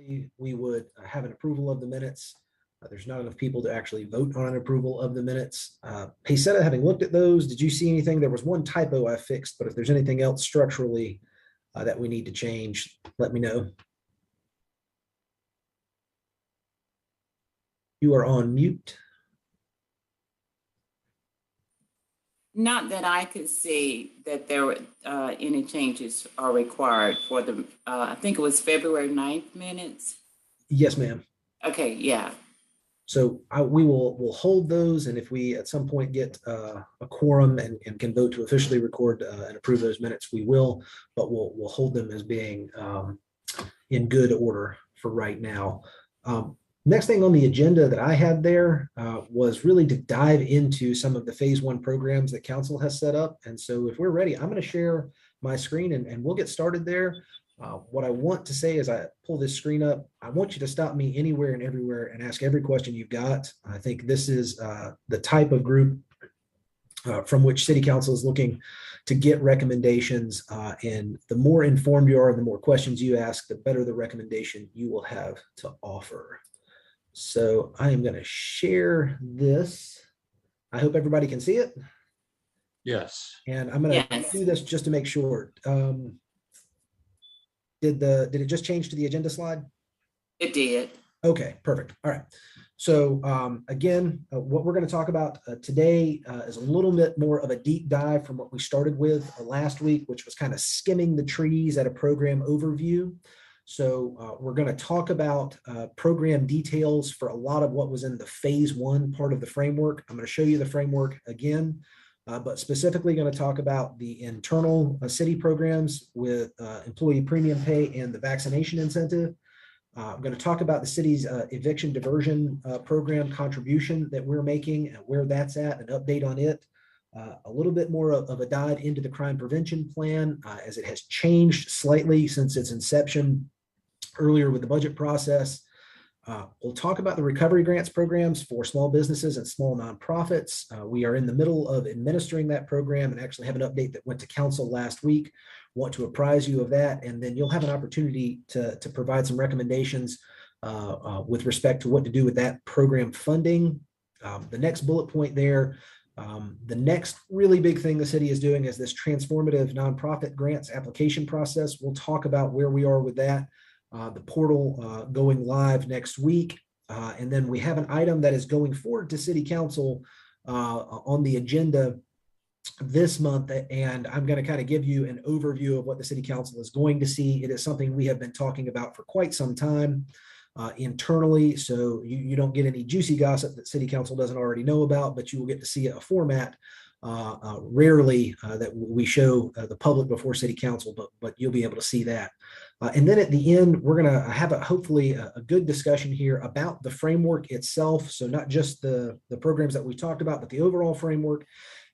normally we would have an approval of the minutes. There's not enough people to actually vote on an approval of the minutes. Hey, Seta, having looked at those, did you see anything? There was one typo I fixed, but if there's anything else structurally that we need to change, let me know. You are on mute. Not that I could see that there were any changes are required for the, I think it was February 9th minutes. Yes, ma'am. Okay, yeah. So we will hold those, and if we at some point get a quorum and can vote to officially record and approve those minutes, we will. But we'll hold them as being in good order for right now. Next thing on the agenda that I had there was really to dive into some of the phase one programs that council has set up. And so if we're ready, I'm going to share my screen and we'll get started there. What I want to say as I pull this screen up, I want you to stop me anywhere and everywhere and ask every question you've got. I think this is the type of group from which City Council is looking to get recommendations. And the more informed you are, the more questions you ask, the better the recommendation you will have to offer. So I am going to share this. I hope everybody can see it. Yes. And I'm going to do this just to make sure. Did it just change to the agenda slide? It did. Okay, perfect. All right. So again, what we're going to talk about today is a little bit more of a deep dive from what we started with last week, which was kind of skimming the trees at a program overview. So we're going to talk about program details for a lot of what was in the phase one part of the framework. I'm going to show you the framework again, but specifically going to talk about the internal city programs with employee premium pay and the vaccination incentive. I'm going to talk about the city's eviction diversion program contribution that we're making and where that's at, an update on it. A little bit more of a dive into the crime prevention plan as it has changed slightly since its inception earlier with the budget process. We'll talk about the recovery grants programs for small businesses and small nonprofits. We are in the middle of administering that program and actually have an update that went to council last week. Want to apprise you of that, and then you'll have an opportunity to provide some recommendations with respect to what to do with that program funding. The next bullet point there, the next really big thing the city is doing is this transformative nonprofit grants application process. We'll talk about where we are with that. The portal going live next week. And then we have an item that is going forward to City Council on the agenda this month. And I'm going to kind of give you an overview of what the City Council is going to see. It is something we have been talking about for quite some time internally. So you don't get any juicy gossip that City Council doesn't already know about, but you will get to see a format rarely that we show the public before City Council, but you'll be able to see that. And then at the end, we're going to have hopefully a good discussion here about the framework itself. So not just the programs that we talked about, but the overall framework,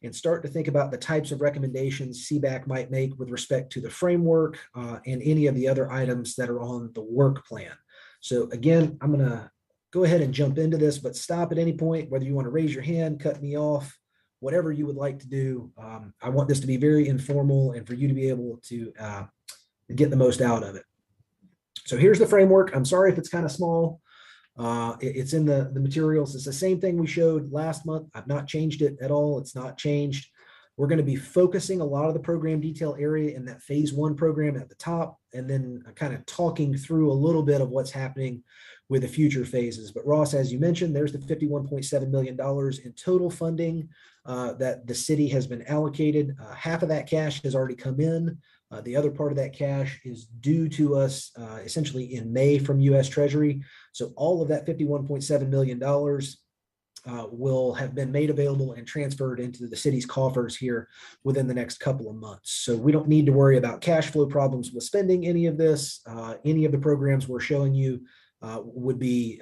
and start to think about the types of recommendations CBAC might make with respect to the framework and any of the other items that are on the work plan. So again, I'm going to go ahead and jump into this, but stop at any point, whether you want to raise your hand, cut me off, whatever you would like to do. I want this to be very informal and for you to be able to get the most out of it. So here's the framework. I'm sorry if it's kind of small. It's in the materials. It's the same thing we showed last month. I've not changed it at all. It's not changed. We're going to be focusing a lot of the program detail area in that phase one program at the top, and then kind of talking through a little bit of what's happening with the future phases. But Ross, as you mentioned, there's the $51.7 million in total funding that the city has been allocated. Half of that cash has already come in. The other part of that cash is due to us essentially in May from U.S. Treasury. So all of that $51.7 million will have been made available and transferred into the city's coffers here within the next couple of months. So we don't need to worry about cash flow problems with spending any of this. Any of the programs we're showing you would be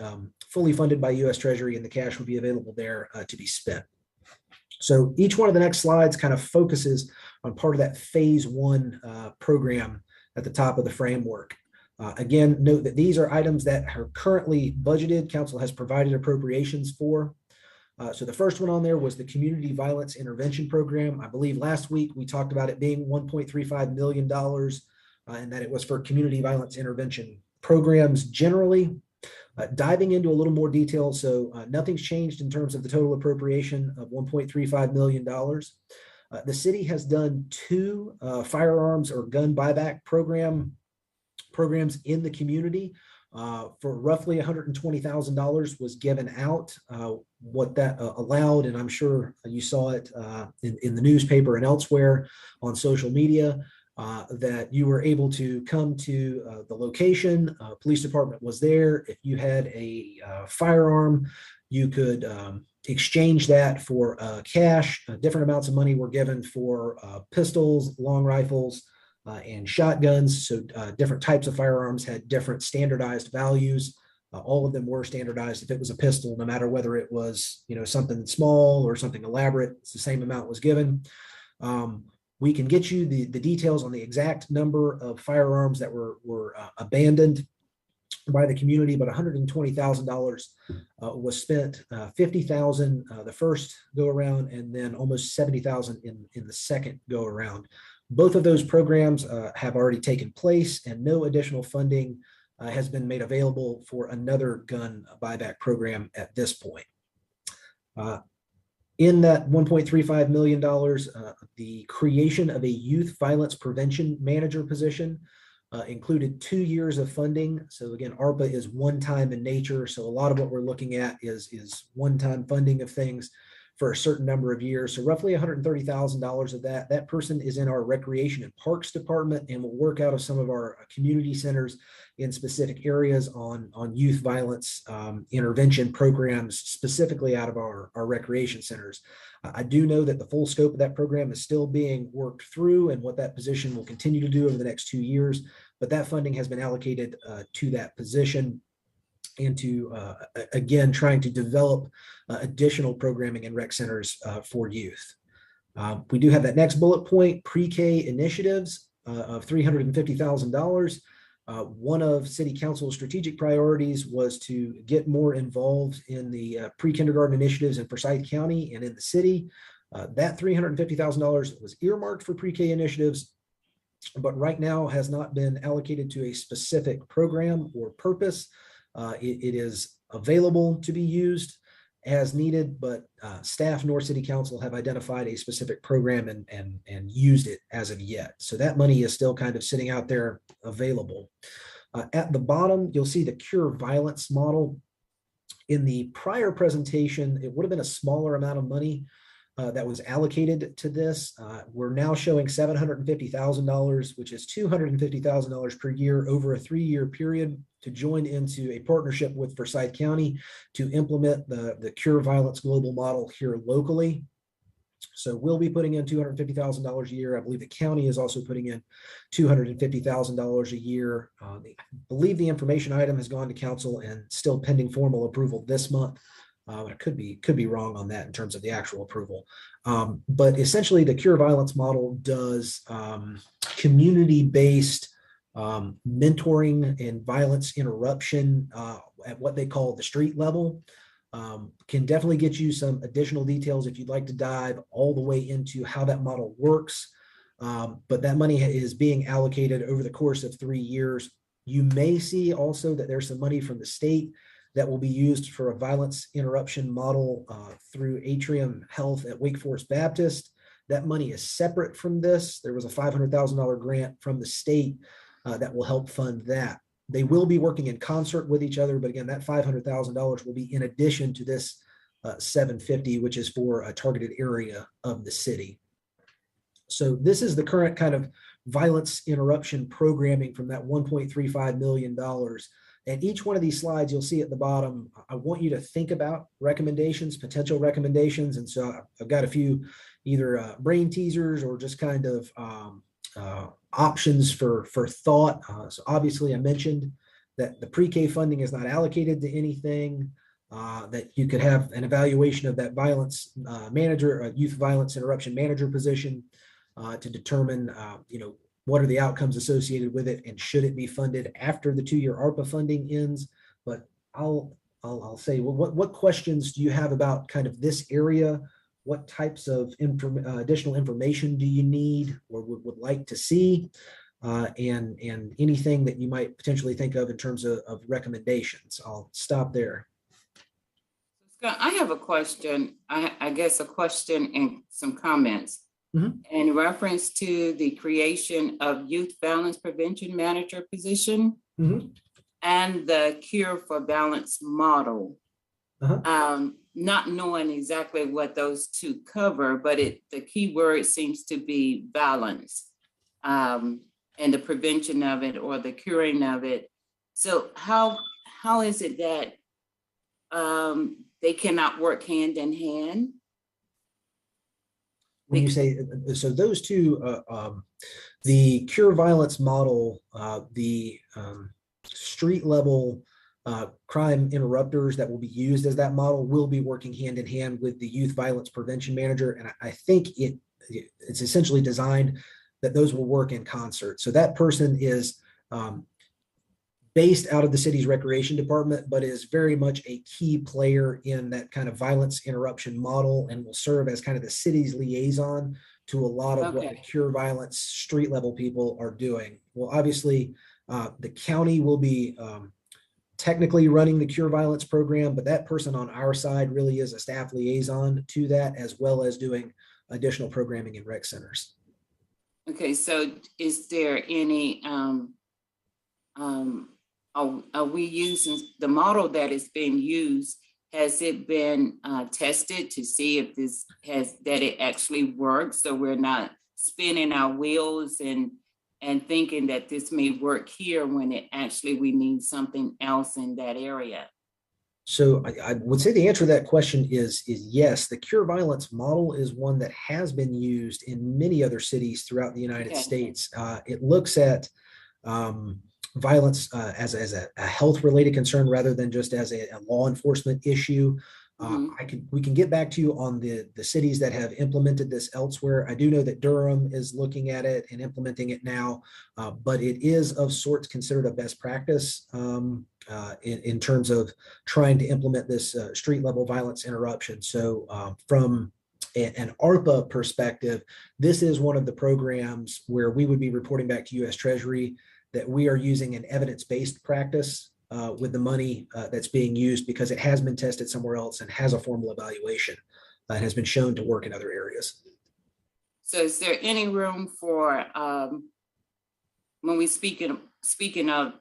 fully funded by U.S. Treasury, and the cash would be available there to be spent. So each one of the next slides kind of focuses on part of that phase one program at the top of the framework. Again, note that these are items that are currently budgeted. Council has provided appropriations for. So the first one on there was the Community Violence Intervention Program. I believe last week we talked about it being $1.35 million and that it was for community violence intervention programs generally. Diving into a little more detail, so nothing's changed in terms of the total appropriation of $1.35 million. The city has done two firearms or gun buyback programs in the community. For roughly $120,000 was given out. What that allowed, and I'm sure you saw it in the newspaper and elsewhere on social media, that you were able to come to the location. Police department was there. If you had a firearm, you could exchange that for cash. Different amounts of money were given for pistols, long rifles, and shotguns. So different types of firearms had different standardized values. All of them were standardized. If it was a pistol, no matter whether it was something small or something elaborate, it's the same amount was given. We can get you the details on the exact number of firearms that were abandoned by the community, but $120,000 was spent. 50,000 the first go around, and then almost 70,000 in the second go around. Both of those programs have already taken place, and no additional funding has been made available for another gun buyback program at this point. In that $1.35 million, the creation of a youth violence prevention manager position included 2 years of funding. So again, ARPA is one-time in nature. So a lot of what we're looking at is one-time funding of things for a certain number of years. So roughly $130,000 of that person is in our Recreation and Parks Department and will work out of some of our community centers in specific areas on youth violence intervention programs, specifically out of our recreation centers. I do know that the full scope of that program is still being worked through and what that position will continue to do over the next 2 years, but that funding has been allocated to that position, and to, again, trying to develop additional programming in rec centers for youth. We do have that next bullet point, pre-K initiatives of $350,000. One of City Council's strategic priorities was to get more involved in the pre-kindergarten initiatives in Forsyth County and in the city. That $350,000 was earmarked for pre-K initiatives, but right now has not been allocated to a specific program or purpose. It is available to be used as needed, but staff nor City Council have identified a specific program and used it as of yet. So that money is still kind of sitting out there available. At the bottom, you'll see the cure violence model. In the prior presentation, it would have been a smaller amount of money that was allocated to this. We're now showing $750,000, which is $250,000 per year over a 3-year period, to join into a partnership with Forsyth County to implement the Cure Violence Global Model here locally. So we'll be putting in $250,000 a year. I believe the county is also putting in $250,000 a year. I believe the information item has gone to council and still pending formal approval this month. I could be wrong on that in terms of the actual approval. But essentially the Cure Violence model does community-based mentoring and violence interruption at what they call the street level. Can definitely get you some additional details if you'd like to dive all the way into how that model works. But that money is being allocated over the course of 3 years. You may see also that there's some money from the state that will be used for a violence interruption model through Atrium Health at Wake Forest Baptist. That money is separate from this. There was a $500,000 grant from the state that will help fund that. They will be working in concert with each other, but again, that $500,000 will be in addition to this $750,000, which is for a targeted area of the city. So this is the current kind of violence interruption programming from that $1.35 million. And each one of these slides, you'll see at the bottom, I want you to think about recommendations, potential recommendations. And so I've got a few either brain teasers or just kind of options for thought. So obviously I mentioned that the pre-K funding is not allocated to anything, that you could have an evaluation of that violence manager, youth violence interruption manager position to determine, what are the outcomes associated with it, and should it be funded after the 2-year ARPA funding ends? But I'll say, well, what questions do you have about kind of this area? What types of additional information do you need or would like to see? and anything that you might potentially think of in terms of recommendations. I'll stop there. Scott, I have a question, I guess a question and some comments. Mhm. In reference to the creation of youth violence prevention manager position Mhm. and the cure for violence model. Uh-huh. Not knowing exactly what those two cover, but the key word seems to be balance, and the prevention of it or the curing of it. So how is it that they cannot work hand in hand? When you say, so those two, the cure violence model, the street level crime interrupters that will be used as that model will be working hand in hand with the youth violence prevention manager. And I think it's essentially designed that those will work in concert. So that person is based out of the city's recreation department, but is very much a key player in that kind of violence interruption model and will serve as kind of the city's liaison to a lot of what the cure violence street level people are doing. Well, obviously, the county will be technically running the cure violence program, but that person on our side really is a staff liaison to that, as well as doing additional programming in rec centers. Okay, so is there any, are we using the model that is being used? Has it been tested to see if that it actually works? So we're not spinning our wheels and thinking that this may work here when it actually we need something else in that area. So I would say the answer to that question is yes. The cure violence model is one that has been used in many other cities throughout the United States. It looks at violence as a health related concern rather than just as a law enforcement issue. We can get back to you on the cities that have implemented this elsewhere. I do know that Durham is looking at it and implementing it now, but it is of sorts considered a best practice in terms of trying to implement this street level violence interruption. So from an ARPA perspective, this is one of the programs where we would be reporting back to U.S. Treasury that we are using an evidence-based practice with the money that's being used because it has been tested somewhere else and has a formal evaluation that has been shown to work in other areas. So is there any room for, when we speaking of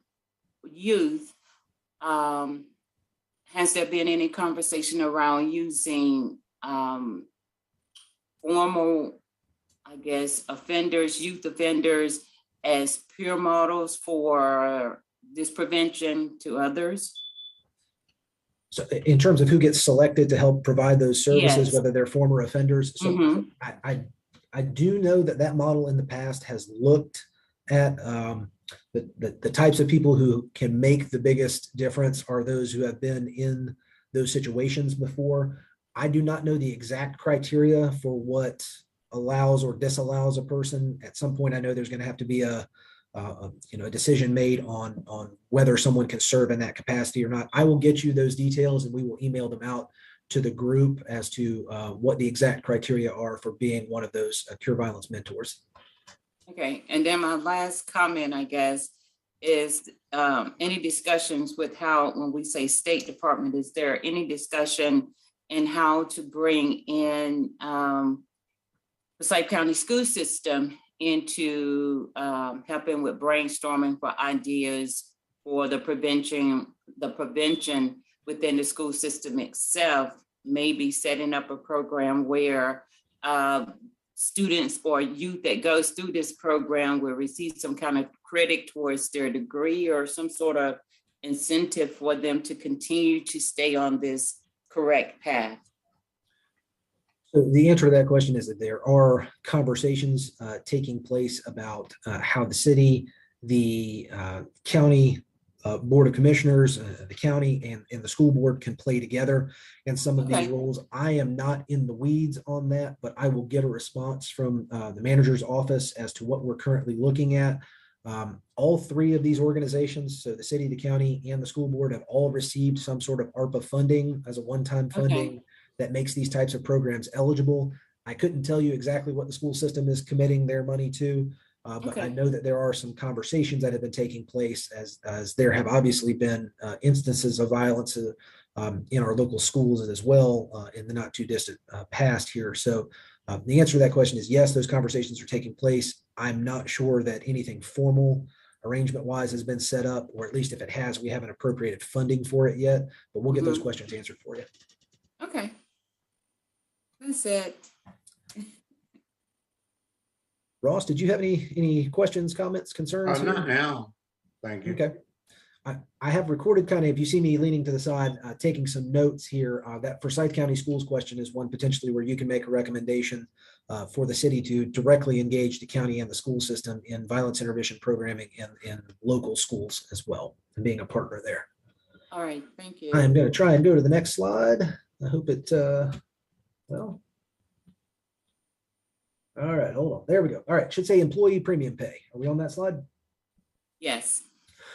youth, has there been any conversation around using formal, I guess, youth offenders as peer models for this prevention to others? So in terms of who gets selected to help provide those services, whether they're former offenders. So I do know that model in the past has looked at the types of people who can make the biggest difference are those who have been in those situations before. I do not know the exact criteria for what allows or disallows a person. At some point, I know there's going to have to be a decision made on whether someone can serve in that capacity or not. I will get you those details and we will email them out to the group as to what the exact criteria are for being one of those cure violence mentors. Okay, and then my last comment, I guess, is any discussions with how, when we say State Department, is there any discussion in how to bring in the Forsyth County school system into helping with brainstorming for ideas for the prevention within the school system itself, maybe setting up a program where students or youth that goes through this program will receive some kind of credit towards their degree or some sort of incentive for them to continue to stay on this correct path? So the answer to that question is that there are conversations taking place about how the city, the county board of commissioners, the county and the school board can play together in some of these roles. I am not in the weeds on that, but I will get a response from the manager's office as to what we're currently looking at. All three of these organizations, so the city, the county, and the school board, have all received some sort of ARPA funding as a one-time funding that makes these types of programs eligible. I couldn't tell you exactly what the school system is committing their money to, But I Okay. know that there are some conversations that have been taking place as there have obviously been instances of violence in our local schools as well in the not too distant past here. So the answer to that question is yes, those conversations are taking place. I'm not sure that anything formal arrangement wise has been set up, or at least if it has, we haven't appropriated funding for it yet, but we'll get those questions answered for you. Okay. That's it. Ross, did you have any questions, comments, concerns here? Not now. Thank you. Okay. I have recorded kind of, if you see me leaning to the side, taking some notes here, that Forsyth County Schools question is one potentially where you can make a recommendation for the city to directly engage the county and the school system in violence intervention programming in local schools as well, and being a partner there. All right. Thank you. I'm going to try and go to the next slide. I hope it, well. All right, hold on. There we go. All right, should say employee premium pay. Are we on that slide? Yes.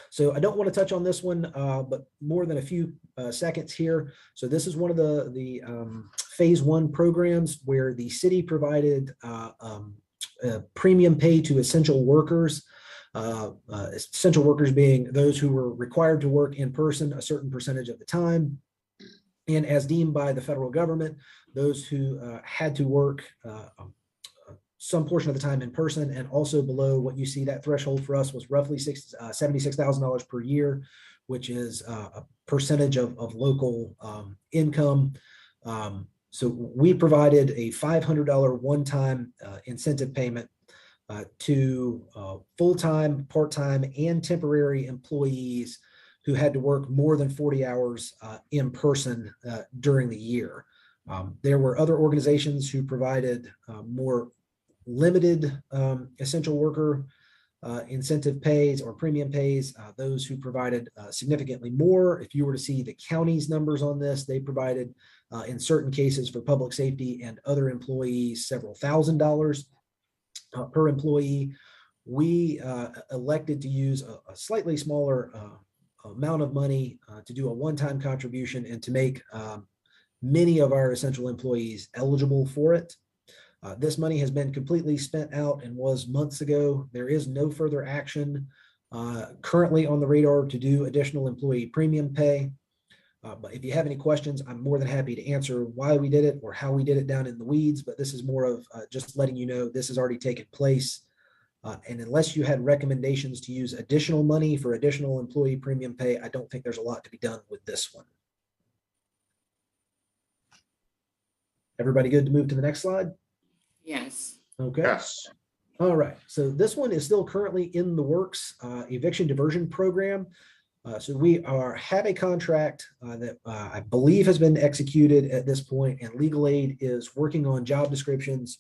So I don't want to touch on this one, but more than a few seconds here. So this is one of the phase one programs where the city provided premium pay to essential workers. Essential workers being those who were required to work in person a certain percentage of the time, and as deemed by the federal government, those who had to work some portion of the time in person, and also below what you see, that threshold for us was roughly $76,000 per year, which is a percentage of local income. So we provided a $500 one-time incentive payment to full-time, part-time, and temporary employees who had to work more than 40 hours in person during the year. There were other organizations who provided more limited essential worker incentive pays or premium pays, those who provided significantly more. If you were to see the county's numbers on this, they provided in certain cases for public safety and other employees several $1,000s per employee. We elected to use a slightly smaller amount of money to do a one-time contribution and to make many of our essential employees eligible for it. This money has been completely spent out and was months ago. There is no further action currently on the radar to do additional employee premium pay. But if you have any questions, I'm more than happy to answer why we did it or how we did it down in the weeds. But this is more of just letting you know this has already taken place. And unless you had recommendations to use additional money for additional employee premium pay, I don't think there's a lot to be done with this one. Everybody good to move to the next slide? Yes. Okay. Yes. All right. So this one is still currently in the works, eviction diversion program. So we have a contract that I believe has been executed at this point, and legal aid is working on job descriptions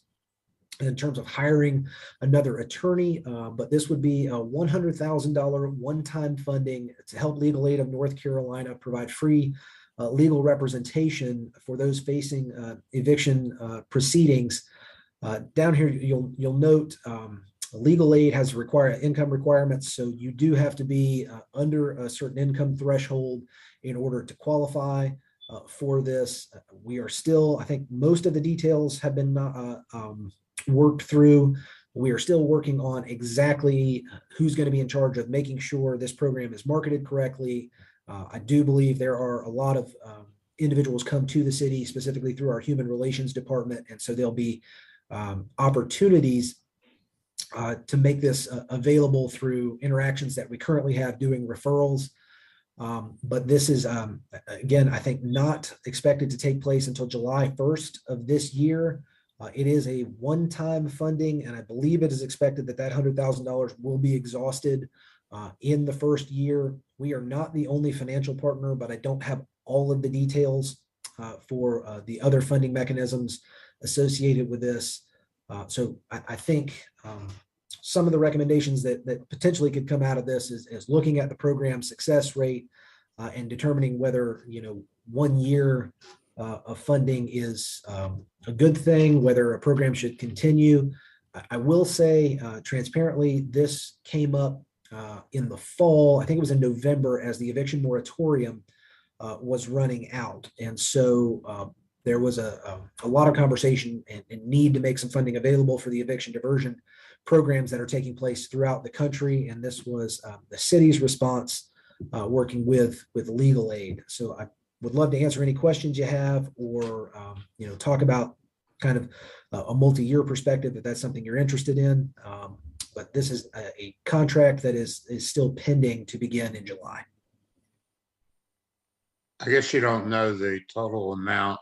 in terms of hiring another attorney. But this would be a $100,000 one-time funding to help Legal Aid of North Carolina provide free legal representation for those facing eviction proceedings. Down here, you'll note legal aid has income requirements, so you do have to be under a certain income threshold in order to qualify for this. We are still, I think most of the details have been worked through. We are still working on exactly who's going to be in charge of making sure this program is marketed correctly. I do believe there are a lot of individuals come to the city specifically through our human relations department, and so there'll be opportunities to make this available through interactions that we currently have doing referrals. But this is, again, I think not expected to take place until July 1st of this year. It is a one-time funding, and I believe it is expected that that $100,000 will be exhausted in the first year. We are not the only financial partner, but I don't have all of the details for the other funding mechanisms associated with this. So I think some of the recommendations that potentially could come out of this is looking at the program success rate and determining whether 1 year of funding is a good thing, whether a program should continue. I will say transparently, this came up in the fall. I think it was in November as the eviction moratorium was running out. And so there was a lot of conversation and need to make some funding available for the eviction diversion programs that are taking place throughout the country. And this was the city's response, working with legal aid. So I would love to answer any questions you have, or talk about kind of a multi-year perspective if that's something you're interested in. But this is a contract that is still pending to begin in July. I guess you don't know the total amount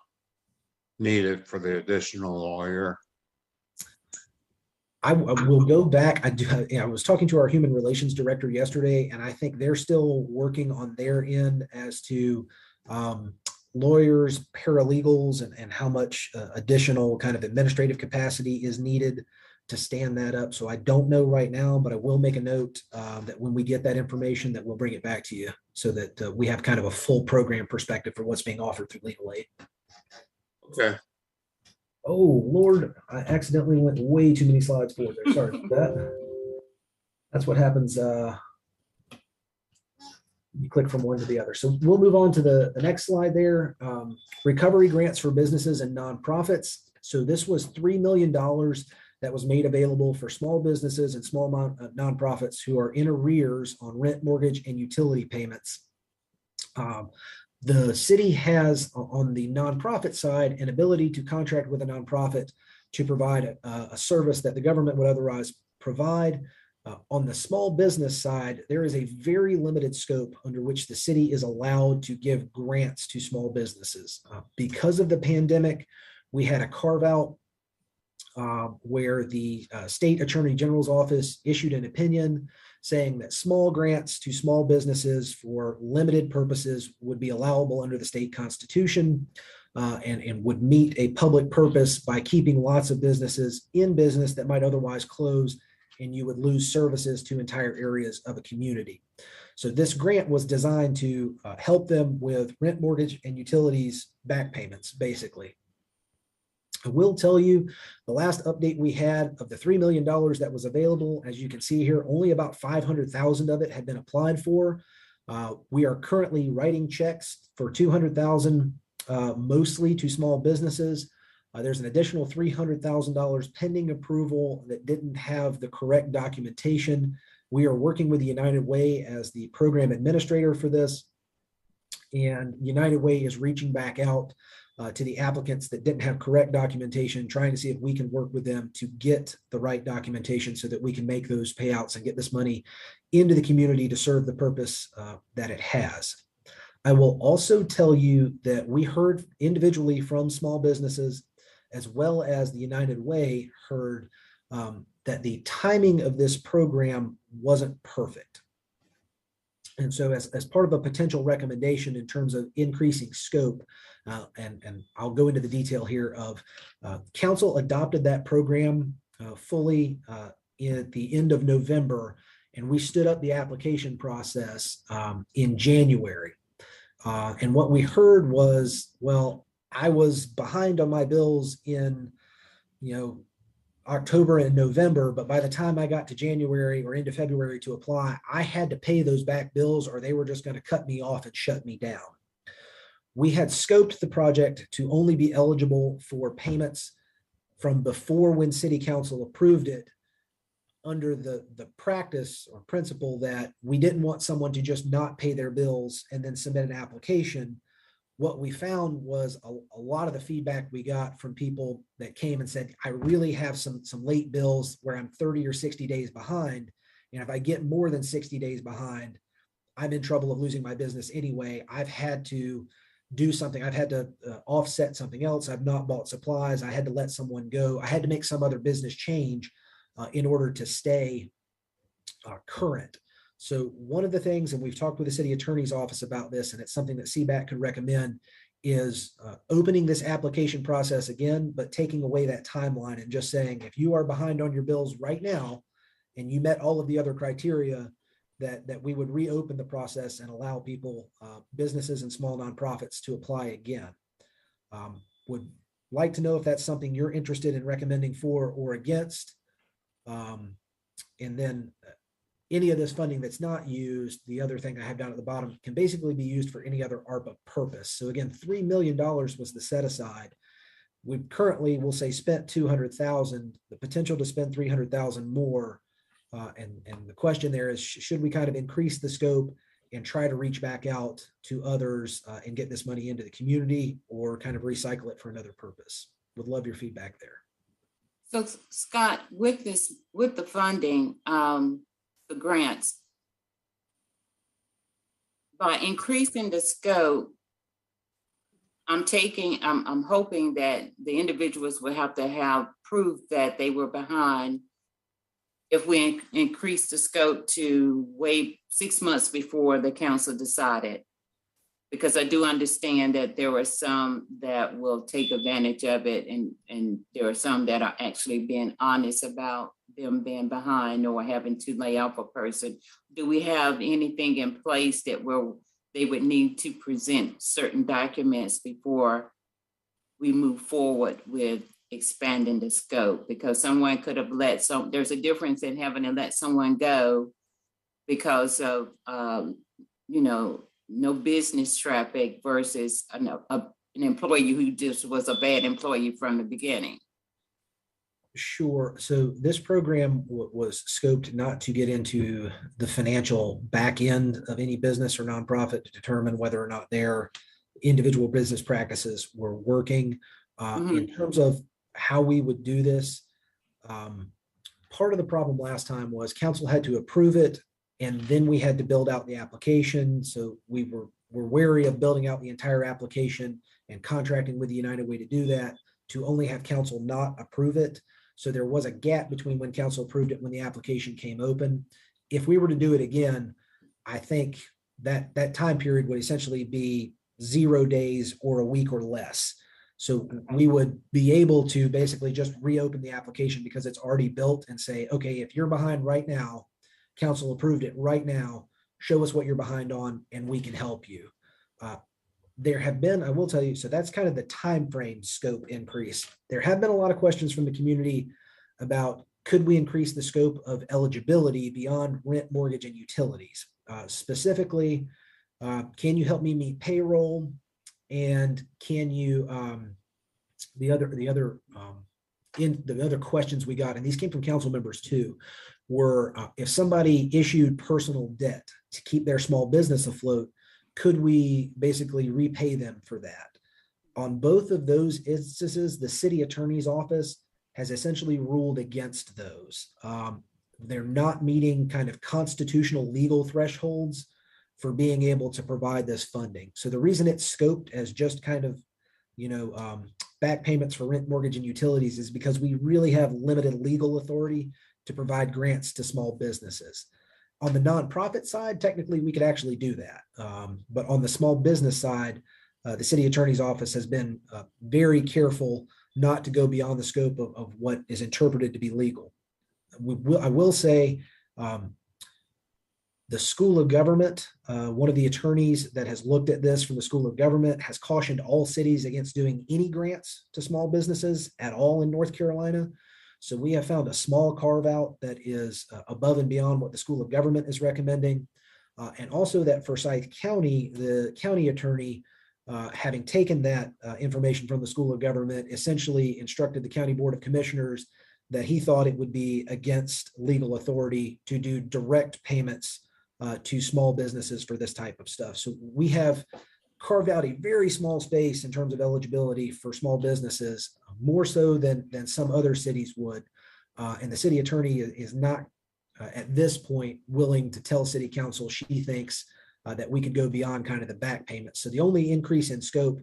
needed for the additional lawyer. I will go back. I was talking to our human relations director yesterday, and I think they're still working on their end as to lawyers, paralegals, and how much additional kind of administrative capacity is needed to stand that up. So I don't know right now, but I will make a note that when we get that information, that we'll bring it back to you so that we have kind of a full program perspective for what's being offered through legal aid. Okay. Oh, Lord, I accidentally went way too many slides forward there. Sorry for that. That's what happens. You click from one to the other. So we'll move on to the next slide there. Recovery grants for businesses and nonprofits. So this was $3 million that was made available for small businesses and small nonprofits who are in arrears on rent, mortgage, and utility payments. The city has, on the nonprofit side, an ability to contract with a nonprofit to provide a service that the government would otherwise provide. On the small business side, there is a very limited scope under which the city is allowed to give grants to small businesses. Because of the pandemic, we had a carve out where the state attorney general's office issued an opinion saying that small grants to small businesses for limited purposes would be allowable under the state constitution, and would meet a public purpose by keeping lots of businesses in business that might otherwise close, and you would lose services to entire areas of a community. So this grant was designed to help them with rent, mortgage, and utilities back payments, basically. I will tell you, the last update we had of the $3 million that was available, as you can see here, only about 500,000 of it had been applied for. We are currently writing checks for 200,000, mostly to small businesses. There's an additional $300,000 pending approval that didn't have the correct documentation. We are working with the United Way as the program administrator for this, and United Way is reaching back out to the applicants that didn't have correct documentation, trying to see if we can work with them to get the right documentation so that we can make those payouts and get this money into the community to serve the purpose that it has. I will also tell you that we heard individually from small businesses, as well as the United Way heard that the timing of this program wasn't perfect. And so as part of a potential recommendation in terms of increasing scope, and I'll go into the detail here of council adopted that program fully at the end of November, and we stood up the application process in January. And what we heard was, well, I was behind on my bills in, October and November, but by the time I got to January or into February to apply, I had to pay those back bills or they were just going to cut me off and shut me down. We had scoped the project to only be eligible for payments from before when City Council approved it, under the practice or principle that we didn't want someone to just not pay their bills and then submit an application. What we found was a lot of the feedback we got from people that came and said, I really have some late bills where I'm 30 or 60 days behind. And if I get more than 60 days behind, I'm in trouble of losing my business anyway. I've had to do something. I've had to offset something else. I've not bought supplies. I had to let someone go. I had to make some other business change in order to stay current. So one of the things, and we've talked with the city attorney's office about this, and it's something that CBAC could recommend, is opening this application process again, but taking away that timeline and just saying, if you are behind on your bills right now, and you met all of the other criteria, that we would reopen the process and allow people, businesses and small nonprofits, to apply again. Would like to know if that's something you're interested in recommending for or against. And then any of this funding that's not used, the other thing I have down at the bottom, can basically be used for any other ARPA purpose. So again, $3 million was the set aside. we currently will say spent 200,000, the potential to spend 300,000 more. And the question there is, should we kind of increase the scope and try to reach back out to others and get this money into the community, or kind of recycle it for another purpose? Would love your feedback there. So Scott, with the funding, the grants, by increasing the scope, I'm hoping that the individuals will have to have proof that they were behind if we increase the scope to wait 6 months before the council decided. Because I do understand that there were some that will take advantage of it, and there are some that are actually being honest about them being behind or having to lay off a person. Do we have anything in place that they would need to present certain documents before we move forward with expanding the scope? Because someone could have there's a difference in having to let someone go because of, no business traffic versus an employee who just was a bad employee from the beginning. Sure. So this program was scoped not to get into the financial back end of any business or nonprofit to determine whether or not their individual business practices were working. In terms of how we would do this, part of the problem last time was council had to approve it, and then we had to build out the application. So we were wary of building out the entire application and contracting with the United Way to do that, to only have council not approve it. So there was a gap between when council approved it and when the application came open. If we were to do it again, I think that time period would essentially be 0 days or a week or less. So we would be able to basically just reopen the application because it's already built and say, okay, if you're behind right now, council approved it right now, show us what you're behind on and we can help you. There have been, I will tell you, so that's kind of the time frame scope increase. There have been a lot of questions from the community about, could we increase the scope of eligibility beyond rent, mortgage, and utilities? Specifically, can you help me meet payroll? And can you, the other questions we got, and these came from council members too, were if somebody issued personal debt to keep their small business afloat, could we basically repay them for that? On both of those instances, the city attorney's office has essentially ruled against those. They're not meeting kind of constitutional legal thresholds for being able to provide this funding. So the reason it's scoped as just kind of, back payments for rent, mortgage, and utilities is because we really have limited legal authority to provide grants to small businesses. On the nonprofit side, technically we could actually do that. But on the small business side, the city attorney's office has been very careful not to go beyond the scope of what is interpreted to be legal. I will say, the School of Government, one of the attorneys that has looked at this from the School of Government, has cautioned all cities against doing any grants to small businesses at all in North Carolina. So we have found a small carve out that is above and beyond what the School of Government is recommending. And also that Forsyth County, the county attorney, having taken that information from the School of Government, essentially instructed the County Board of Commissioners that he thought it would be against legal authority to do direct payments to small businesses for this type of stuff. So we have carved out a very small space in terms of eligibility for small businesses, more so than some other cities would. And the city attorney is not at this point willing to tell city council she thinks that we could go beyond kind of the back payments. So the only increase in scope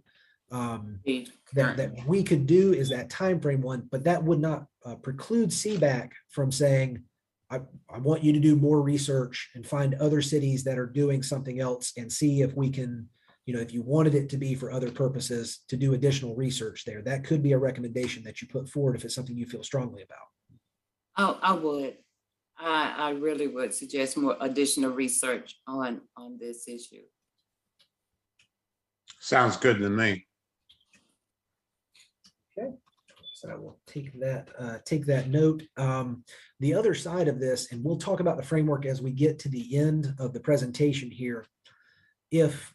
that we could do is that time frame one, but that would not preclude CBAC from saying, I want you to do more research and find other cities that are doing something else and see if we can, if you wanted it to be for other purposes, to do additional research there. That could be a recommendation that you put forward if it's something you feel strongly about. Oh, I would. I really would suggest more additional research on this issue. Sounds good to me. Okay, so I will take that note. The other side of this, and we'll talk about the framework as we get to the end of the presentation here. If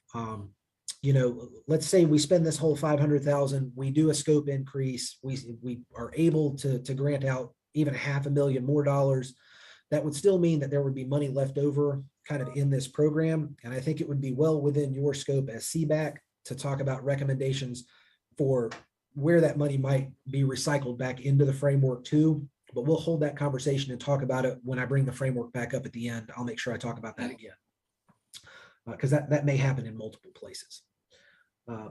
let's say we spend this whole 500,000, we do a scope increase, we are able to grant out even $500,000 more dollars. That would still mean that there would be money left over kind of in this program. And I think it would be well within your scope as CBAC to talk about recommendations for where that money might be recycled back into the framework too. But we'll hold that conversation and talk about it when I bring the framework back up at the end. I'll make sure I talk about that again, because that may happen in multiple places.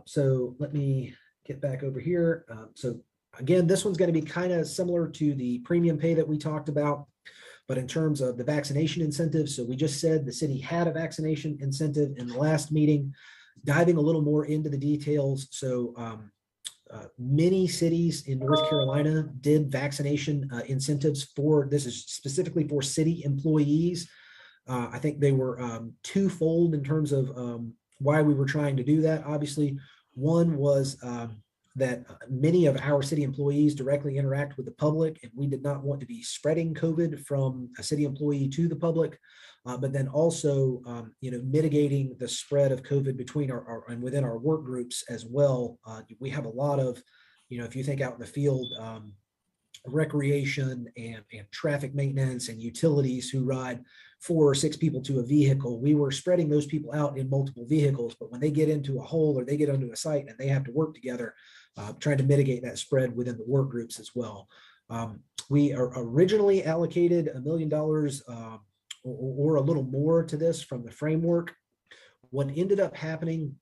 So let me get back over here. So again, this one's going to be kind of similar to the premium pay that we talked about, but in terms of the vaccination incentive. So we just said the city had a vaccination incentive in the last meeting, diving a little more into the details. So many cities in North Carolina did vaccination incentives this is specifically for city employees. I think they were twofold in terms of why we were trying to do that. Obviously, one was that many of our city employees directly interact with the public, and we did not want to be spreading COVID from a city employee to the public, but then also, mitigating the spread of COVID between our and within our work groups as well. We have a lot of, if you think out in the field, recreation and traffic maintenance and utilities who ride 4 or 6 people to a vehicle. We were spreading those people out in multiple vehicles, but when they get into a hole or they get onto a site and they have to work together, trying to mitigate that spread within the work groups as well. We are originally allocated $1 million or a little more to this from the framework. What ended up happening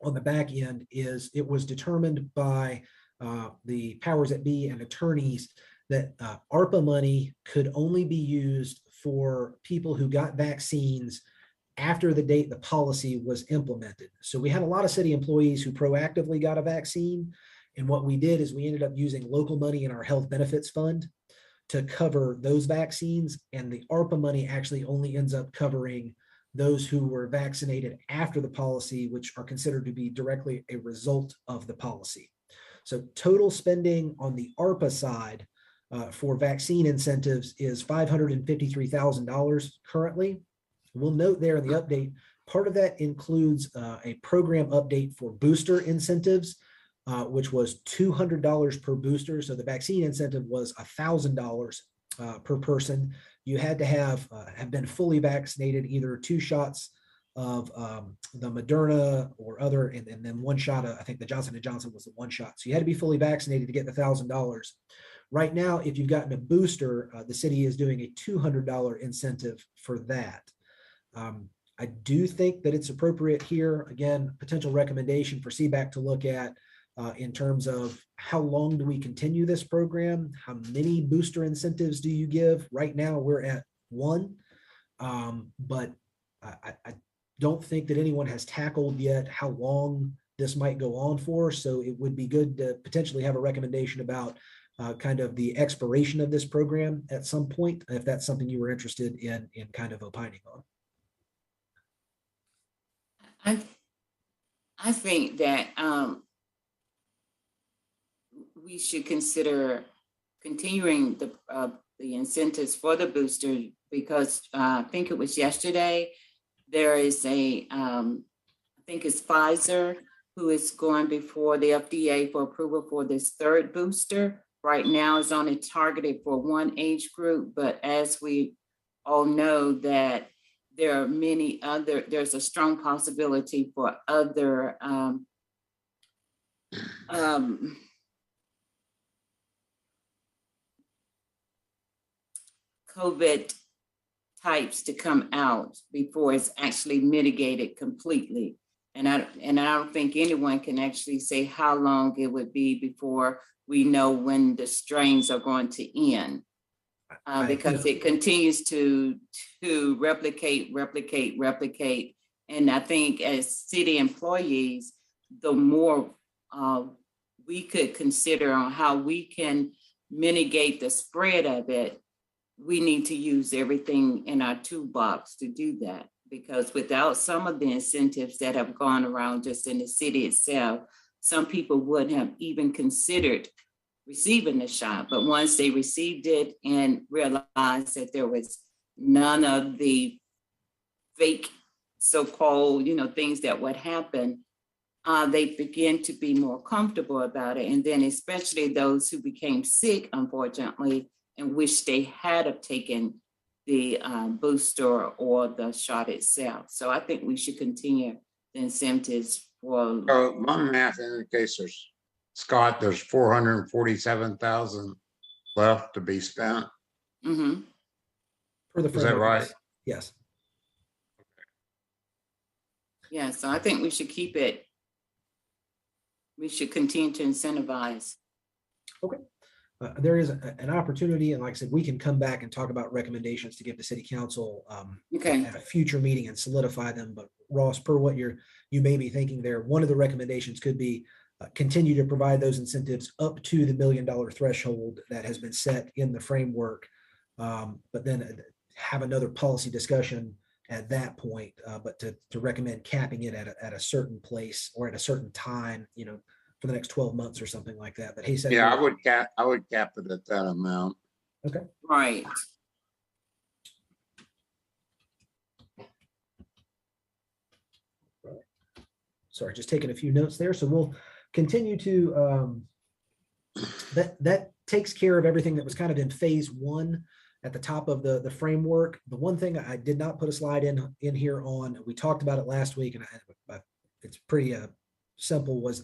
on the back end is it was determined by the powers that be and attorneys that ARPA money could only be used for people who got vaccines after the date the policy was implemented. So we had a lot of city employees who proactively got a vaccine. And what we did is we ended up using local money in our health benefits fund to cover those vaccines. And the ARPA money actually only ends up covering those who were vaccinated after the policy, which are considered to be directly a result of the policy. So total spending on the ARPA side for vaccine incentives is $553,000 currently. We'll note there in the update, part of that includes a program update for booster incentives, which was $200 per booster. So the vaccine incentive was $1,000 per person. You had to have been fully vaccinated, either 2 shots of the Moderna or other, and then 1 shot of, I think the Johnson & Johnson was the 1 shot. So you had to be fully vaccinated to get the $1,000. Right now, if you've gotten a booster, the city is doing a $200 incentive for that. I do think that it's appropriate here, again, potential recommendation for CBAC to look at in terms of how long do we continue this program? How many booster incentives do you give? Right now, we're at 1, but I don't think that anyone has tackled yet how long this might go on for. So it would be good to potentially have a recommendation about kind of the expiration of this program at some point, if that's something you were interested in kind of opining on. I think that we should consider continuing the incentives for the booster, because I think it was yesterday, there is I think it's Pfizer who is going before the FDA for approval for this 3rd booster. Right now is only targeted for 1 age group, but as we all know that there are there's a strong possibility for other COVID types to come out before it's actually mitigated completely. And I don't think anyone can actually say how long it would be before we know when the strains are going to end. Because it continues to replicate. And I think as city employees, the more we could consider on how we can mitigate the spread of it, we need to use everything in our toolbox to do that. Because without some of the incentives that have gone around just in the city itself, some people wouldn't have even considered receiving the shot. But once they received it and realized that there was none of the fake so-called, things that would happen, they begin to be more comfortable about it. And then especially those who became sick, unfortunately, and wish they had have taken the booster or the shot itself. So I think we should continue the incentives for. So my math indicates there's 447,000 left to be spent. Mhm. For the Is that framework, right? yes. Yeah, so I think we should keep it. We should continue to incentivize. There is an opportunity, and like I said, we can come back and talk about recommendations to give the city council Okay. at a future meeting and solidify them. But Ross, per what you may be thinking there, one of the recommendations could be continue to provide those incentives up to the $1 million threshold that has been set in the framework, but then have another policy discussion at that point. But to recommend capping it at a certain place or at a certain time, for the next 12 months or something like that. But he said, Yeah, I would cap it at that amount. Okay. Right. Sorry, just taking a few notes there. So we'll continue to, that takes care of everything that was kind of in phase one at the top of the framework. The one thing I did not put a slide in here on, we talked about it last week, and it's pretty simple, was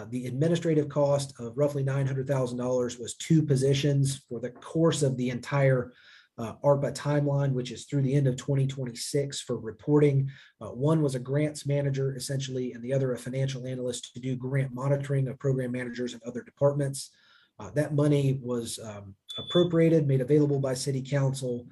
the administrative cost of roughly $900,000 was 2 positions for the course of the entire ARPA timeline, which is through the end of 2026 for reporting. One was a grants manager, essentially, and the other a financial analyst to do grant monitoring of program managers and other departments. That money was appropriated, made available by City Council.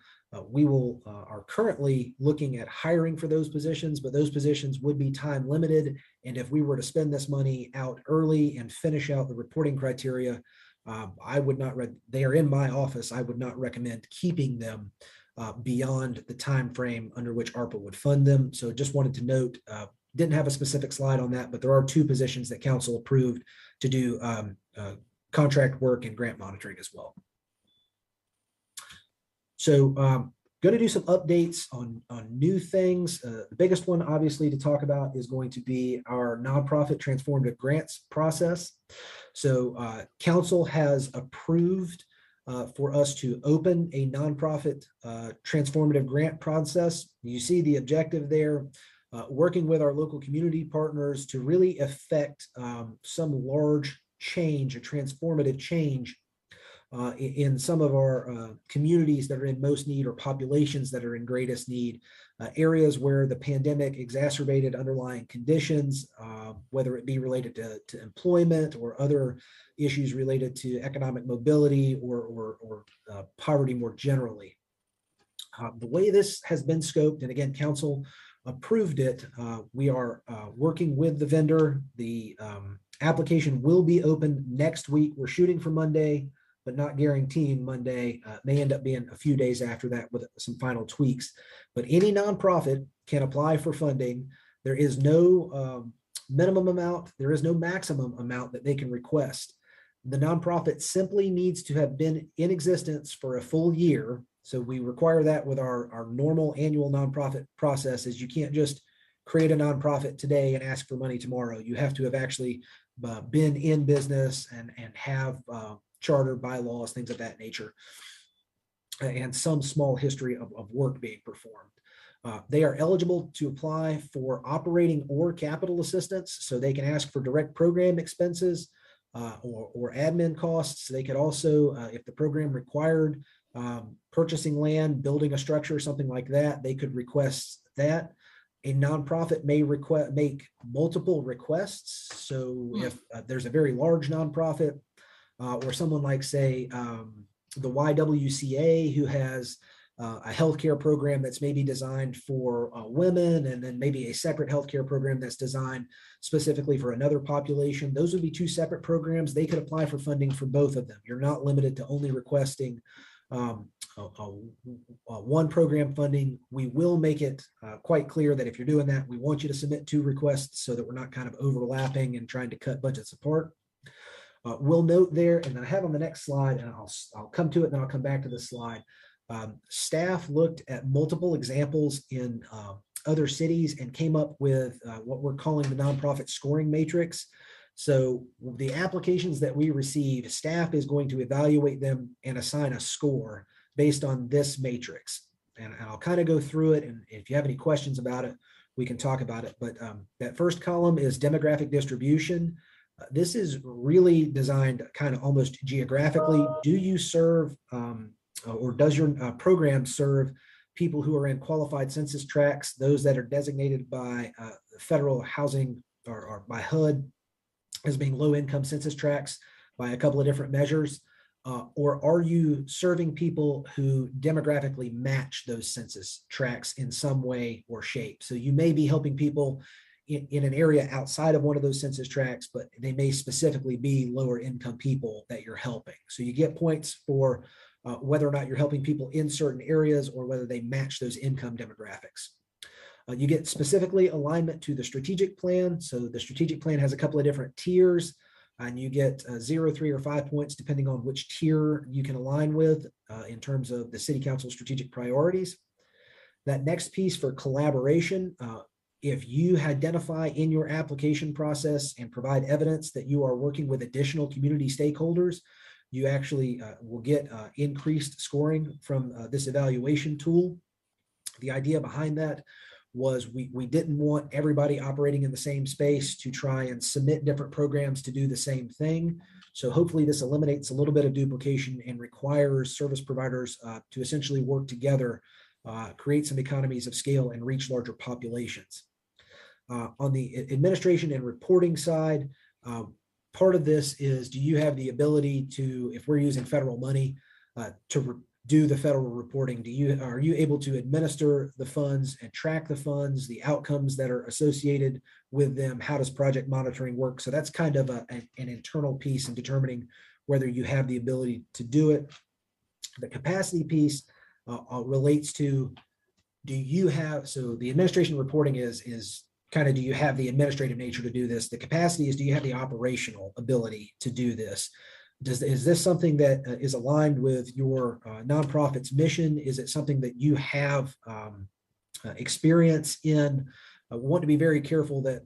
We are currently looking at hiring for those positions, but those positions would be time limited. And if we were to spend this money out early and finish out the reporting criteria, I would not they are in my office. I would not recommend keeping them beyond the time frame under which ARPA would fund them. So just wanted to note, didn't have a specific slide on that, but there are 2 positions that council approved to do contract work and grant monitoring as well. So going to do some updates on new things. The biggest one, obviously, to talk about is going to be our nonprofit transformative grants process. So council has approved for us to open a nonprofit transformative grant process. You see the objective there, working with our local community partners to really affect some large change, a transformative change in some of our communities that are in most need, or populations that are in greatest need, areas where the pandemic exacerbated underlying conditions, whether it be related to employment or other issues related to economic mobility or poverty more generally. The way this has been scoped, and again, council approved it, we are working with the vendor. The application will be open next week. We're shooting for Monday, but not guaranteeing Monday. May end up being a few days after that with some final tweaks. But any nonprofit can apply for funding. There is no minimum amount. There is no maximum amount that they can request. The nonprofit simply needs to have been in existence for a full year. So we require that with our normal annual nonprofit process. Is you can't just create a nonprofit today and ask for money tomorrow. You have to have actually been in business and have charter, bylaws, things of that nature, and some small history of work being performed. They are eligible to apply for operating or capital assistance, so they can ask for direct program expenses or admin costs. They could also, if the program required purchasing land, building a structure, something like that, they could request that. A nonprofit may make multiple requests. So if there's a very large nonprofit, or someone like, say, the YWCA, who has a healthcare program that's maybe designed for women, and then maybe a separate healthcare program that's designed specifically for another population. Those would be 2 separate programs. They could apply for funding for both of them. You're not limited to only requesting one program funding. We will make it quite clear that if you're doing that, we want you to submit 2 requests so that we're not kind of overlapping and trying to cut budgets apart. We'll note there, and then I have on the next slide, and I'll come to it, and then I'll come back to this slide. Staff looked at multiple examples in other cities and came up with what we're calling the nonprofit scoring matrix. So the applications that we receive, staff is going to evaluate them and assign a score based on this matrix. And I'll kind of go through it. And if you have any questions about it, we can talk about it. But that first column is demographic distribution. This is really designed kind of almost geographically. Do you serve or does your program serve people who are in qualified census tracts, those that are designated by federal housing or by HUD as being low income census tracts by a couple of different measures? Or are you serving people who demographically match those census tracts in some way or shape? So you may be helping people in an area outside of one of those census tracts, but they may specifically be lower income people that you're helping. So you get points for whether or not you're helping people in certain areas or whether they match those income demographics. You get specifically alignment to the strategic plan. So the strategic plan has a couple of different tiers, and you get 0, 3, or 5 points depending on which tier you can align with in terms of the city council strategic priorities. That next piece for collaboration, if you identify in your application process and provide evidence that you are working with additional community stakeholders, you actually will get increased scoring from this evaluation tool. The idea behind that was we didn't want everybody operating in the same space to try and submit different programs to do the same thing. So hopefully this eliminates a little bit of duplication and requires service providers to essentially work together, create some economies of scale, and reach larger populations. On the administration and reporting side, part of this is, do you have the ability to, if we're using federal money, to do the federal reporting? Are you able to administer the funds and track the funds, the outcomes that are associated with them? How does project monitoring work? So that's kind of an internal piece in determining whether you have the ability to do it. The capacity piece relates to, do you have, so the administration reporting is kind of, do you have the administrative nature to do this? The capacity is, do you have the operational ability to do this? Is this something that is aligned with your nonprofit's mission? Is it something that you have experience in? We want to be very careful that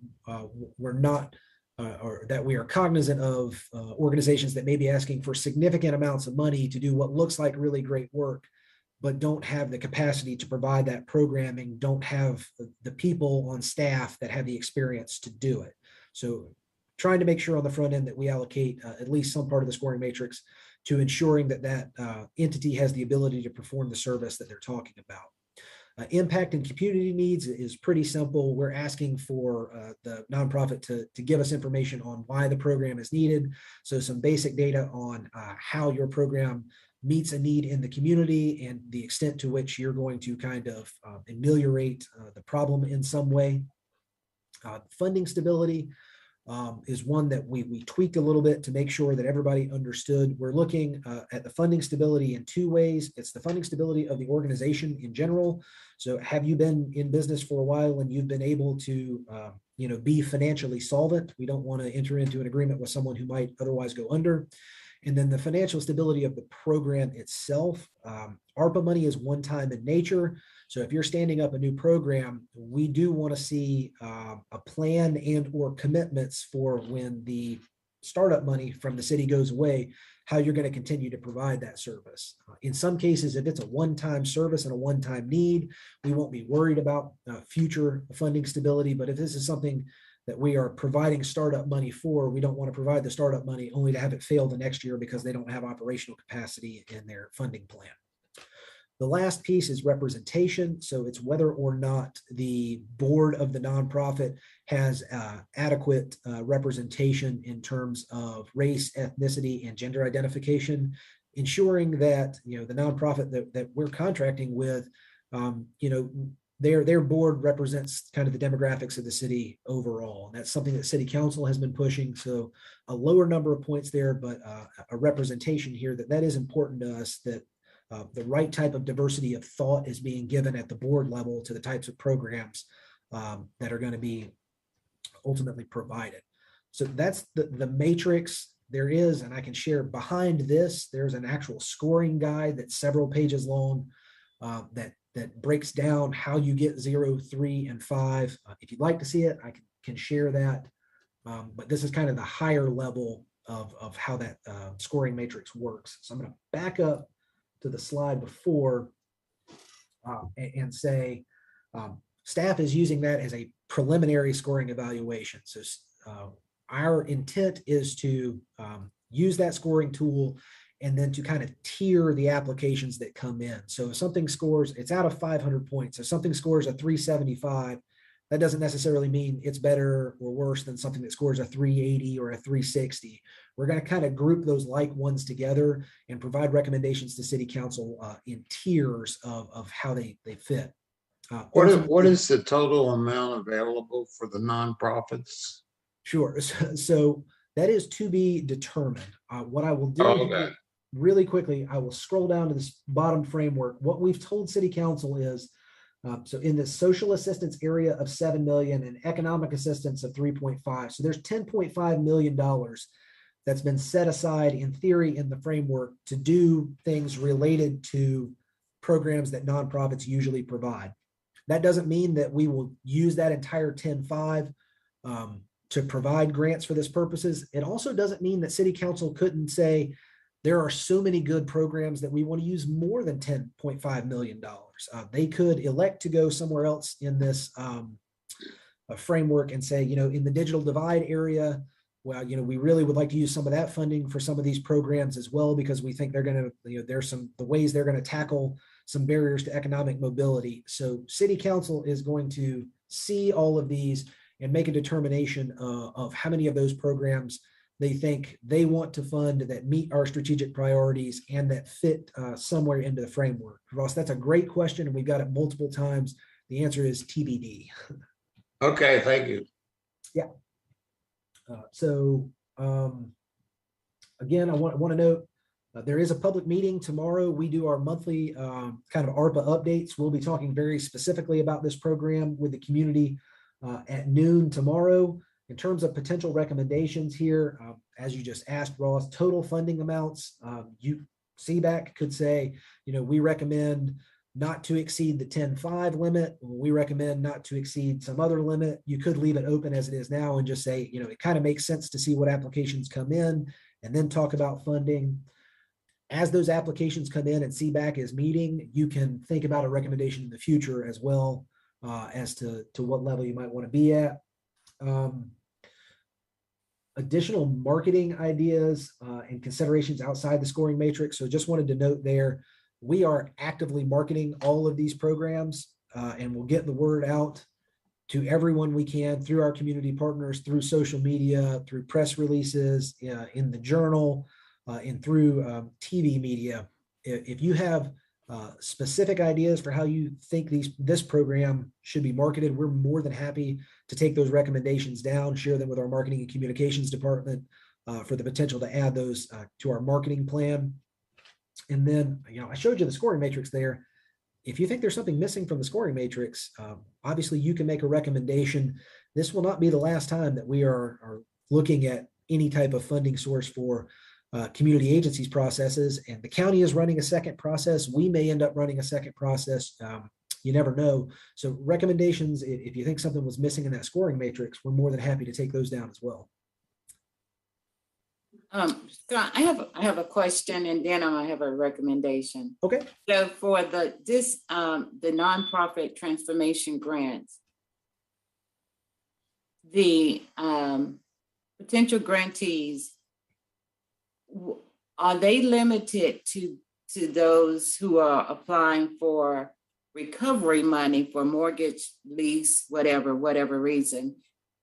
we're not, or that we are cognizant of organizations that may be asking for significant amounts of money to do what looks like really great work, but don't have the capacity to provide that programming, don't have the people on staff that have the experience to do it. So trying to make sure on the front end that we allocate at least some part of the scoring matrix to ensuring that that entity has the ability to perform the service that they're talking about. Impact and community needs is pretty simple. We're asking for the nonprofit to give us information on why the program is needed. So some basic data on how your program meets a need in the community and the extent to which you're going to kind of ameliorate the problem in some way. Funding stability is one that we tweaked a little bit to make sure that everybody understood. We're looking at the funding stability in two ways. It's the funding stability of the organization in general. So have you been in business for a while and you've been able to be financially solvent? We don't want to enter into an agreement with someone who might otherwise go under. And then the financial stability of the program itself. ARPA money is one time in nature. So if you're standing up a new program, we do want to see a plan and or commitments for when the startup money from the city goes away, how you're going to continue to provide that service. In some cases, if it's a one-time service and a one-time need, we won't be worried about future funding stability. But if this is something that we are providing startup money for, we don't want to provide the startup money only to have it fail the next year because they don't have operational capacity in their funding plan. The last piece is representation. So it's whether or not the board of the nonprofit has adequate representation in terms of race, ethnicity, and gender identification, ensuring that the nonprofit that we're contracting with, their board represents kind of the demographics of the city overall. And that's something that city council has been pushing. So a lower number of points there, but a representation here that is important to us, that the right type of diversity of thought is being given at the board level to the types of programs that are going to be ultimately provided. So that's the matrix there is, and I can share behind this, there's an actual scoring guide that's several pages long that that breaks down how you get 0, 3, and 5. If you'd like to see it, I can share that. But this is kind of the higher level of how that scoring matrix works. So I'm going to back up to the slide before and say staff is using that as a preliminary scoring evaluation. So our intent is to use that scoring tool and then to kind of tier the applications that come in. So if something scores, it's out of 500 points. If something scores a 375, that doesn't necessarily mean it's better or worse than something that scores a 380 or a 360. We're going to kind of group those like ones together and provide recommendations to city council in tiers of how they fit. What is the total amount available for the nonprofits? Sure. So that is to be determined. What I will do Okay. really quickly, I will scroll down to this bottom framework. What we've told city council is, so in the social assistance area of 7 million and economic assistance of 3.5. So there's $10.5 million that's been set aside in theory in the framework to do things related to programs that nonprofits usually provide. That doesn't mean that we will use that entire 10.5 to provide grants for this purposes. It also doesn't mean that city council couldn't say, there are so many good programs that we want to use more than $10.5 million. They could elect to go somewhere else in this framework and say, in the digital divide area, well, we really would like to use some of that funding for some of these programs as well, because we think they're going to, there's the ways they're going to tackle some barriers to economic mobility. So city council is going to see all of these and make a determination of how many of those programs they think they want to fund that meet our strategic priorities and that fit somewhere into the framework. Ross, that's a great question, and we've got it multiple times. The answer is TBD. Okay, thank you. Yeah. Again, I want to note there is a public meeting tomorrow. We do our monthly kind of ARPA updates. We'll be talking very specifically about this program with the community at noon tomorrow. In terms of potential recommendations here, as you just asked, Ross, total funding amounts, CBAC could say, we recommend not to exceed the 10.5 limit. We recommend not to exceed some other limit. You could leave it open as it is now and just say, it kind of makes sense to see what applications come in and then talk about funding. As those applications come in and CBAC is meeting, you can think about a recommendation in the future as well as to what level you might want to be at. Additional marketing ideas and considerations outside the scoring matrix. So just wanted to note there, we are actively marketing all of these programs and we'll get the word out to everyone we can through our community partners, through social media, through press releases, in the journal, and through TV media. If you have specific ideas for how you think this program should be marketed, we're more than happy to take those recommendations down, share them with our marketing and communications department for the potential to add those to our marketing plan. And then, I showed you the scoring matrix there. If you think there's something missing from the scoring matrix, obviously you can make a recommendation. This will not be the last time that we are looking at any type of funding source for community agencies processes, and the county is running a second process. We may end up running a second process. You never know. So recommendations, if you think something was missing in that scoring matrix, we're more than happy to take those down as well. Scott, I have a question, and then I have a recommendation. Okay. So for the nonprofit transformation grants, the potential grantees, are they limited to those who are applying for recovery money for mortgage, lease, whatever reason?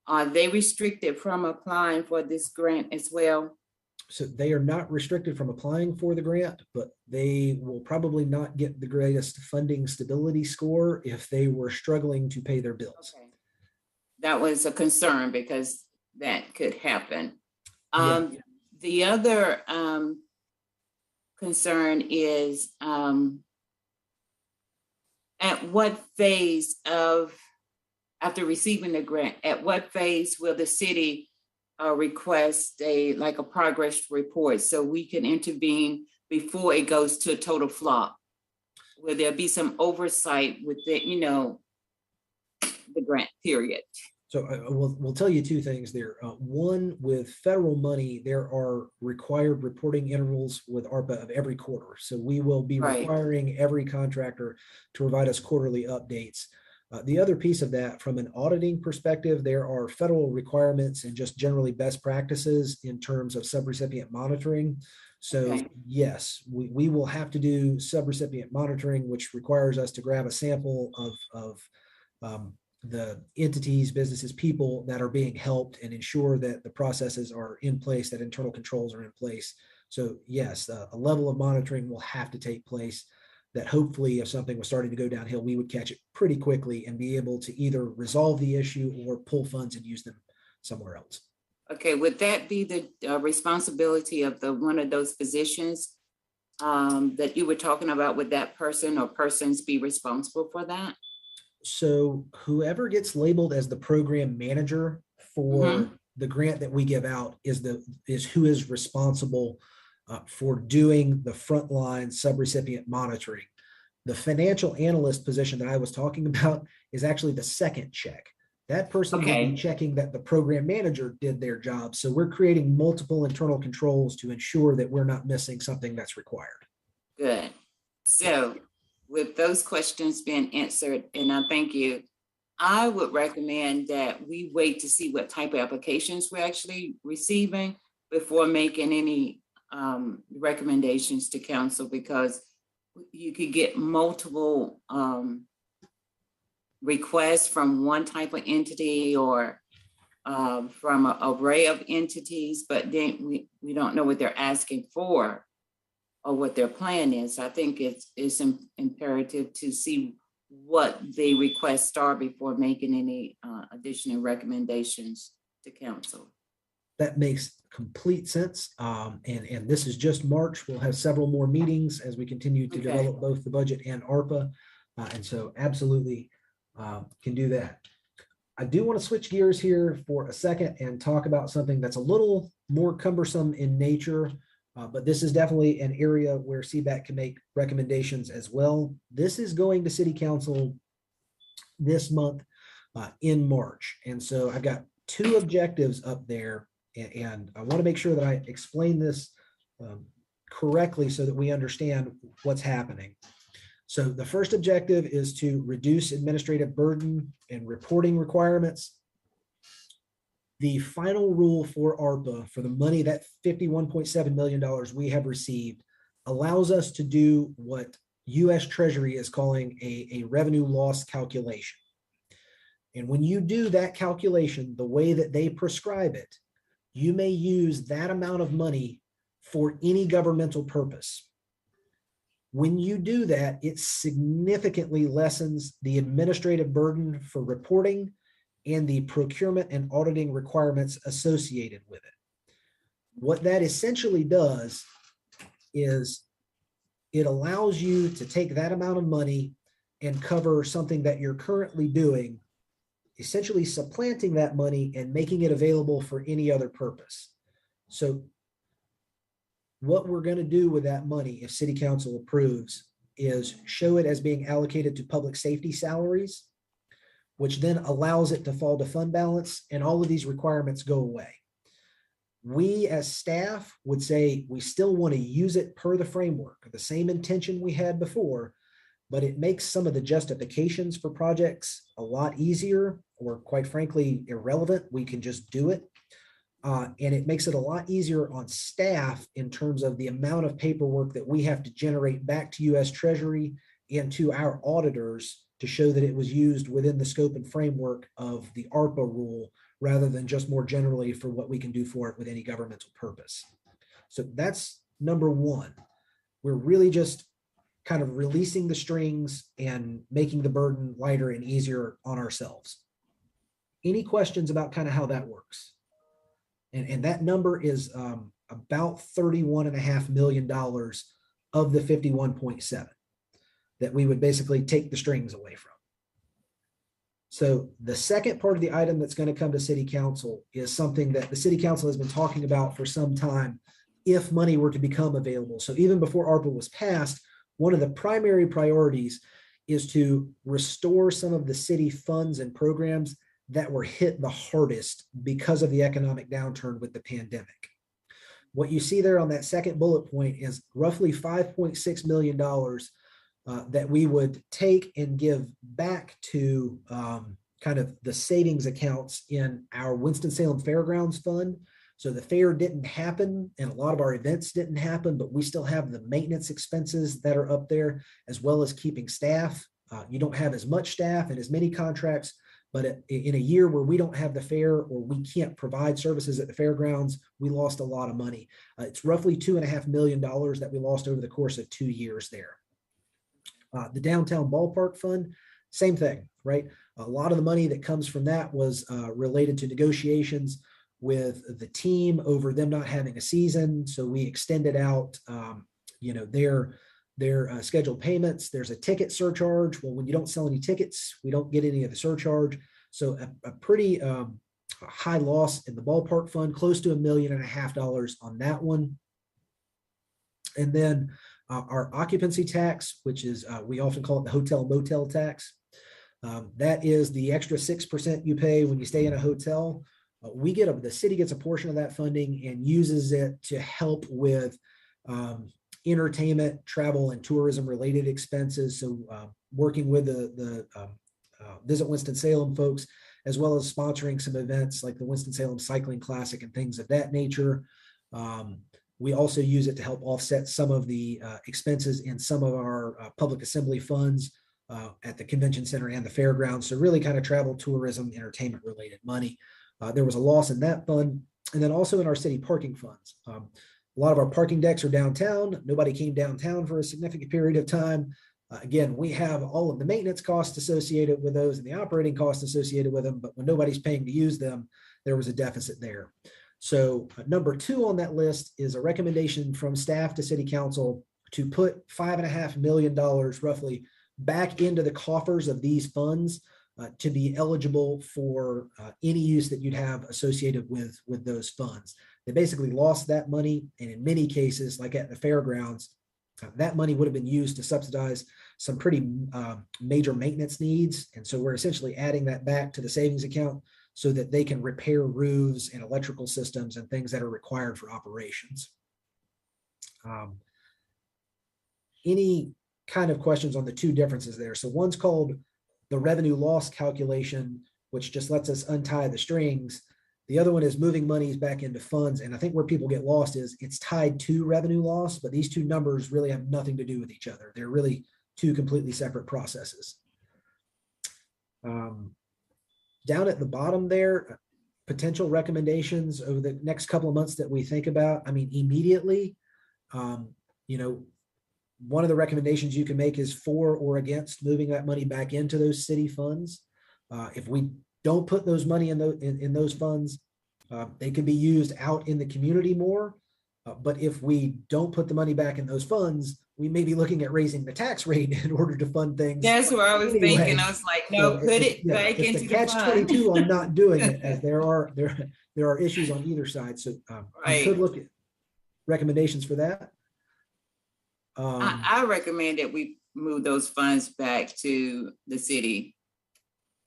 Are they restricted from applying for this grant as well? So they are not restricted from applying for the grant, but they will probably not get the greatest funding stability score if they were struggling to pay their bills. Okay. That was a concern because that could happen. The other concern is at what phase after receiving the grant, at what phase will the city request a progress report so we can intervene before it goes to a total flop? will there be some oversight with the grant period? So we'll tell you two things there. One, with federal money, there are required reporting intervals with ARPA of every quarter. So we will be Right. requiring every contractor to provide us quarterly updates. The other piece of that, from an auditing perspective, there are federal requirements and just generally best practices in terms of subrecipient monitoring. So Okay. yes, we will have to do subrecipient monitoring, which requires us to grab a sample of the entities, businesses, people that are being helped and ensure that the processes are in place, that internal controls are in place. So yes, a level of monitoring will have to take place that hopefully if something was starting to go downhill, we would catch it pretty quickly and be able to either resolve the issue or pull funds and use them somewhere else. Okay, would that be the responsibility of one of those positions that you were talking about? Would that person or persons be responsible for that? So whoever gets labeled as the program manager for the grant that we give out is who is responsible for doing the frontline subrecipient monitoring. The financial analyst position that I was talking about is actually the second check. That person will be checking that the program manager did their job. So we're creating multiple internal controls to ensure that we're not missing something that's required. Good. So with those questions being answered, and I thank you, I would recommend that we wait to see what type of applications we're actually receiving before making any recommendations to council, because you could get multiple requests from one type of entity or from an array of entities, but then we don't know what they're asking for or what their plan is. I think it's imperative to see what the requests are before making any additional recommendations to council. That makes complete sense. And this is just March. We'll have several more meetings as we continue to develop both the budget and ARPA. And so absolutely can do that. I do want to switch gears here for a second and talk about something that's a little more cumbersome in nature, but this is definitely an area where CBAC can make recommendations as well. This is going to City Council this month in March. And so I've got two objectives up there, and I want to make sure that I explain this correctly so that we understand what's happening. So the first objective is to reduce administrative burden and reporting requirements. The final rule for ARPA, for the money, that $51.7 million we have received, allows us to do what U.S. Treasury is calling a revenue loss calculation. And when you do that calculation, the way that they prescribe it, you may use that amount of money for any governmental purpose. When you do that, it significantly lessens the administrative burden for reporting and the procurement and auditing requirements associated with it. What that essentially does is it allows you to take that amount of money and cover something that you're currently doing, essentially supplanting that money and making it available for any other purpose. So what we're going to do with that money, if City Council approves, is show it as being allocated to public safety salaries, which then allows it to fall to fund balance, and all of these requirements go away. We as staff would say we still want to use it per the framework, the same intention we had before, but it makes some of the justifications for projects a lot easier, or quite frankly, irrelevant. We can just do it. And it makes it a lot easier on staff in terms of the amount of paperwork that we have to generate back to U.S. Treasury and to our auditors to show that it was used within the scope and framework of the ARPA rule, rather than just more generally for what we can do for it with any governmental purpose. So that's number one. We're really just kind of releasing the strings and making the burden lighter and easier on ourselves. Any questions about kind of how that works? And that number is about $31.5 million of the 51.7 that we would basically take the strings away from. So the second part of the item that's going to come to City Council is something that the City Council has been talking about for some time, if money were to become available. So even before ARPA was passed, one of the primary priorities is to restore some of the city funds and programs that were hit the hardest because of the economic downturn with the pandemic. What you see there on that second bullet point is roughly $5.6 million that we would take and give back to kind of the savings accounts in our Winston-Salem Fairgrounds Fund. So the fair didn't happen and a lot of our events didn't happen, but we still have the maintenance expenses that are up there, as well as keeping staff. You don't have as much staff and as many contracts, but in a year where we don't have the fair or we can't provide services at the fairgrounds, we lost a lot of money. It's roughly $2.5 million that we lost over the course of 2 years there. The downtown ballpark fund, same thing, right? A lot of the money that comes from that was related to negotiations with the team over them not having a season. So we extended out, their scheduled payments. There's a ticket surcharge. Well, when you don't sell any tickets, we don't get any of the surcharge. So a pretty high loss in the ballpark fund, close to $1.5 million on that one. And then our occupancy tax, which is, we often call it the hotel motel tax. That is the extra 6% you pay when you stay in a hotel. The city gets a portion of that funding and uses it to help with entertainment, travel, and tourism related expenses. So working with the Visit Winston-Salem folks, as well as sponsoring some events like the Winston-Salem Cycling Classic and things of that nature. We also use it to help offset some of the expenses in some of our public assembly funds at the convention center and the fairgrounds. So really kind of travel, tourism, entertainment related money. There was a loss in that fund. And then also in our city parking funds. A lot of our parking decks are downtown. Nobody came downtown for a significant period of time. Again, we have all of the maintenance costs associated with those and the operating costs associated with them, but when nobody's paying to use them, there was a deficit there. So number 2 on that list is a recommendation from staff to city council to put $5.5 million roughly back into the coffers of these funds to be eligible for any use that you'd have associated with those funds. They basically lost that money. And in many cases, like at the fairgrounds, that money would have been used to subsidize some pretty major maintenance needs. And so we're essentially adding that back to the savings account so that they can repair roofs and electrical systems and things that are required for operations. Any kind of questions on the 2 differences there? So one's called the revenue loss calculation, which just lets us untie the strings. The other one is moving monies back into funds. And I think where people get lost is it's tied to revenue loss, but these 2 numbers really have nothing to do with each other. They're really 2 completely separate processes. Down at the bottom there, potential recommendations over the next couple of months that we think about. I mean, immediately, one of the recommendations you can make is for or against moving that money back into those city funds. If we don't put those money in those funds, they can be used out in the community more. But if we don't put the money back in those funds, we may be looking at raising the tax rate in order to fund things. That's what I was thinking. I was like, no, put it back into the fund. Catch-22 on not doing it, as there are issues on either side. So we could look at recommendations for that. I recommend that we move those funds back to the city,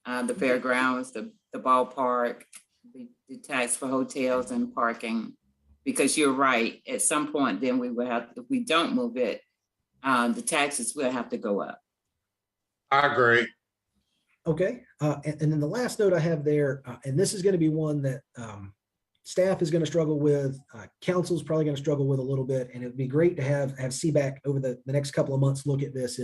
the fairgrounds, the ballpark, the tax for hotels and parking, because you're right. At some point, then we will have, if we don't move it, the taxes will have to go up. I agree. Okay. And then the last note I have there, and this is going to be one that staff is going to struggle with, council's probably going to struggle with a little bit, and it would be great to have CBAC over the next couple of months look at this.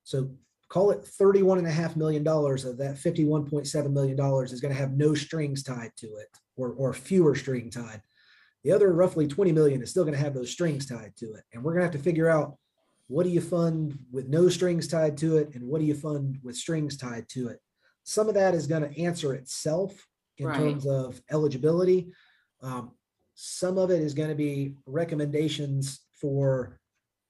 So call it $31.5 million of that $51.7 million is going to have no strings tied to it, or fewer string tied. The other roughly 20 million is still going to have those strings tied to it. And we're going to have to figure out, what do you fund with no strings tied to it? And what do you fund with strings tied to it? Some of that is going to answer itself in terms of eligibility. Some of it is going to be recommendations for,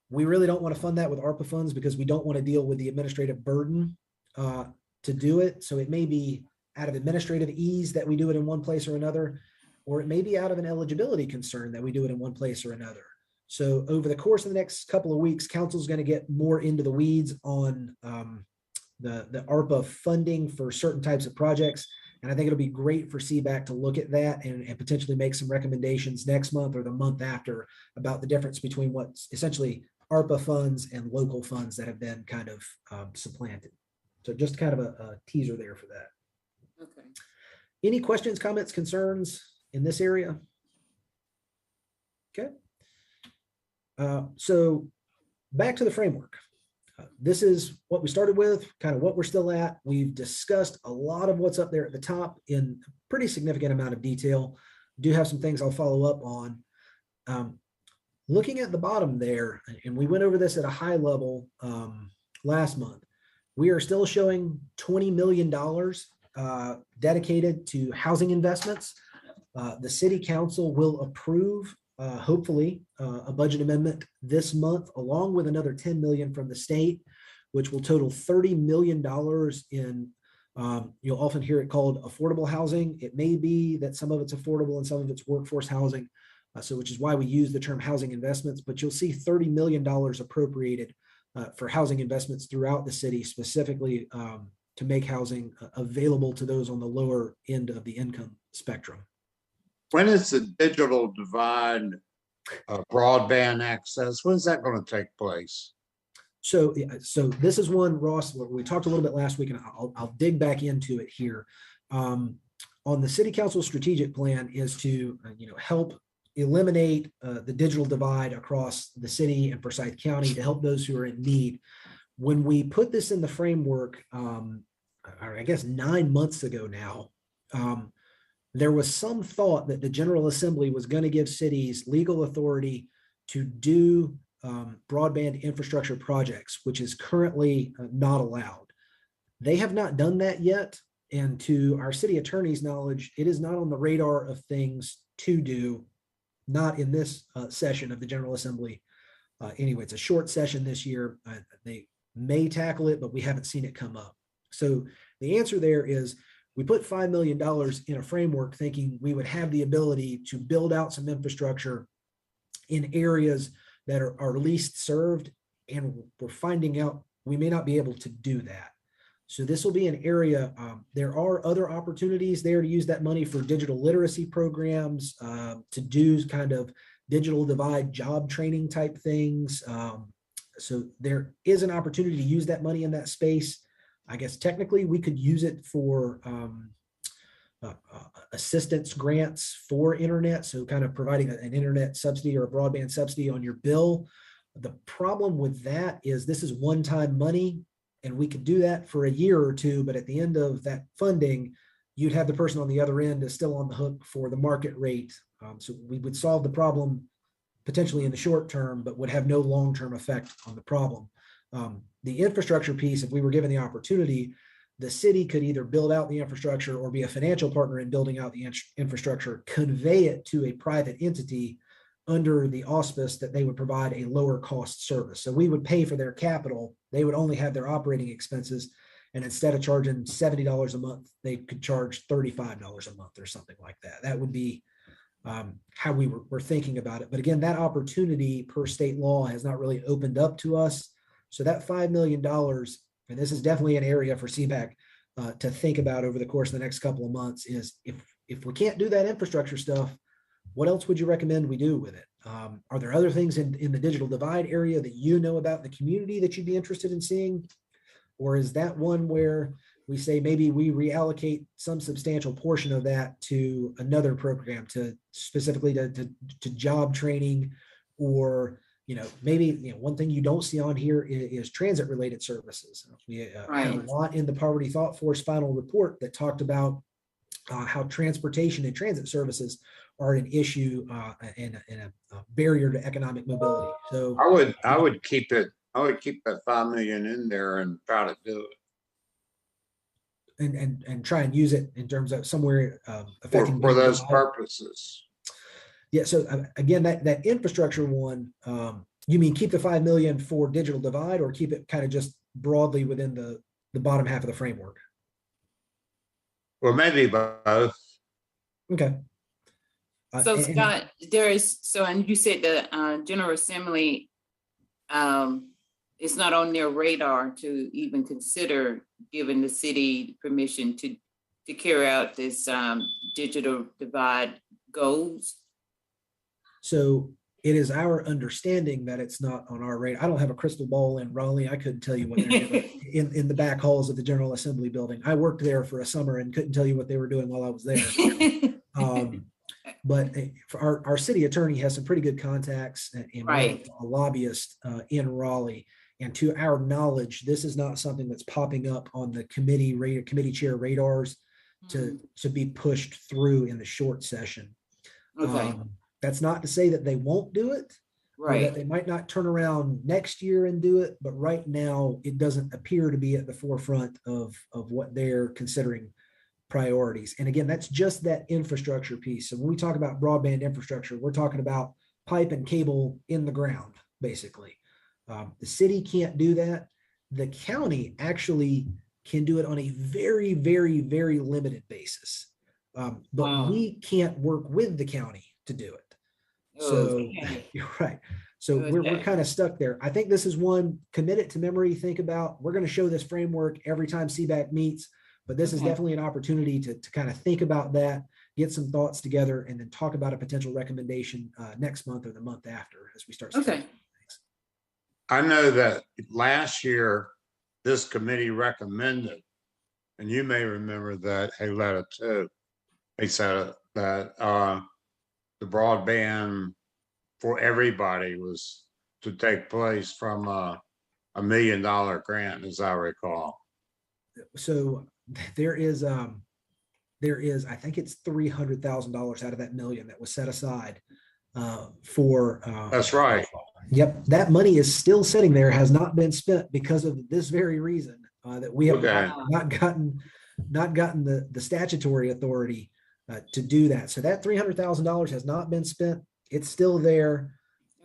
we really don't want to fund that with ARPA funds because we don't want to deal with the administrative burden to do it. So it may be out of administrative ease that we do it in one place or another, or it may be out of an eligibility concern that we do it in one place or another. So over the course of the next couple of weeks, council is going to get more into the weeds on the ARPA funding for certain types of projects. And I think it'll be great for CBAC to look at that and potentially make some recommendations next month or the month after about the difference between what's essentially ARPA funds and local funds that have been kind of supplanted. So just kind of a teaser there for that. Okay. Any questions, comments, concerns in this area? Okay. So back to the framework. This is what we started with, kind of what we're still at. We've discussed a lot of what's up there at the top in a pretty significant amount of detail. Do have some things I'll follow up on. Looking at the bottom there, and we went over this at a high level last month, we are still showing $20 million dedicated to housing investments. The city council will approve hopefully a budget amendment this month, along with another 10 million from the state, which will total $30 million in, you'll often hear it called affordable housing. It may be that some of it's affordable and some of it's workforce housing. So which is why we use the term housing investments, but you'll see $30 million appropriated for housing investments throughout the city, specifically to make housing available to those on the lower end of the income spectrum. When is the digital divide broadband access? When is that going to take place? So this is one, Ross, we talked a little bit last week, and I'll dig back into it here. On the city council strategic plan is to help eliminate the digital divide across the city and Forsyth County to help those who are in need. When we put this in the framework, I guess 9 months ago now, there was some thought that the General Assembly was going to give cities legal authority to do broadband infrastructure projects, which is currently not allowed. They have not done that yet. And to our city attorney's knowledge, it is not on the radar of things to do, not in this session of the General Assembly. Anyway, it's a short session this year. They may tackle it, but we haven't seen it come up. So the answer there is, we put $5 million in a framework thinking we would have the ability to build out some infrastructure in areas that are least served. And we're finding out we may not be able to do that. So this will be an area, there are other opportunities there to use that money for digital literacy programs, to do kind of digital divide job training type things. So there is an opportunity to use that money in that space. I guess technically we could use it for assistance grants for internet. So kind of providing an internet subsidy or a broadband subsidy on your bill. The problem with that is this is one-time money, and we could do that for a year or two, but at the end of that funding, you'd have the person on the other end is still on the hook for the market rate. So we would solve the problem potentially in the short term, but would have no long-term effect on the problem. The infrastructure piece, if we were given the opportunity, the city could either build out the infrastructure or be a financial partner in building out the infrastructure, convey it to a private entity under the auspice that they would provide a lower cost service. So we would pay for their capital. They would only have their operating expenses. And instead of charging $70 a month, they could charge $35 a month or something like that. That would be how we were thinking about it. But again, that opportunity per state law has not really opened up to us. So that $5 million, and this is definitely an area for CBAC to think about over the course of the next couple of months, is if we can't do that infrastructure stuff, what else would you recommend we do with it? Are there other things in the digital divide area that you know about in the community that you'd be interested in seeing? Or is that one where we say maybe we reallocate some substantial portion of that to another program, to specifically to job training, or maybe one thing you don't see on here is transit related services. We have a lot in the Poverty Thought Force final report that talked about how transportation and transit services are an issue and a barrier to economic mobility. So I would keep it. I would keep that 5 million in there and try to do it. And try and use it in terms of somewhere affecting for those purposes. Yeah. So again, that infrastructure one, you mean keep the 5 million for digital divide, or keep it kind of just broadly within the bottom half of the framework? Well, maybe both. Okay. So And Scott, and you said the General Assembly it's not on their radar to even consider giving the city permission to carry out this digital divide goals. so it is our understanding that it's not on our radar. I don't have a crystal ball in Raleigh. I couldn't tell you what they're doing in the back halls of the General Assembly building. I worked there for a summer and couldn't tell you what they were doing while I was there. But for our city attorney has some pretty good contacts and Right. a lobbyist in Raleigh. And to our knowledge, this is not something that's popping up on the committee chair radars to be pushed through in the short session. Okay. That's not to say that they won't do it, or that Right. they might not turn around next year and do it. But right now, it doesn't appear to be at the forefront of what they're considering priorities. And again, that's just that infrastructure piece. So when we talk about broadband infrastructure, we're talking about pipe and cable in the ground, basically. The city can't do that. The county actually can do it on a very, very, very limited basis. But Wow. we can't work with the county to do it. So Okay. you're right. So we're Okay. kind of stuck there. I think this is one, commit it to memory. Think about, we're going to show this framework every time CBAC meets, but this is Okay. definitely an opportunity to kind of think about that, get some thoughts together, and then talk about a potential recommendation next month or the month after as we start. Okay. I know that last year, this committee recommended, and you may remember that, hey, Letta too, they said that the broadband for everybody was to take place from a $1 million grant, as I recall. So there is, I think it's $300,000 out of that million that was set aside for. That's right. Yep, that money is still sitting there, has not been spent because of this very reason that we have Okay. not gotten the statutory authority to do that. So that $300,000 has not been spent. It's still there.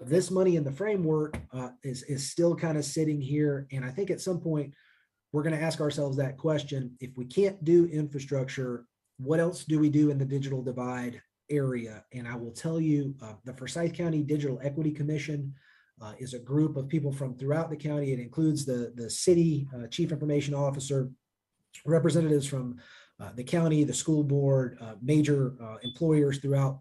This money in the framework is still kind of sitting here. And I think at some point we're going to ask ourselves that question. If we can't do infrastructure, what else do we do in the digital divide area? And I will tell you, the Forsyth County Digital Equity Commission is a group of people from throughout the county. It includes the city chief information officer, representatives from the county, the school board, major employers throughout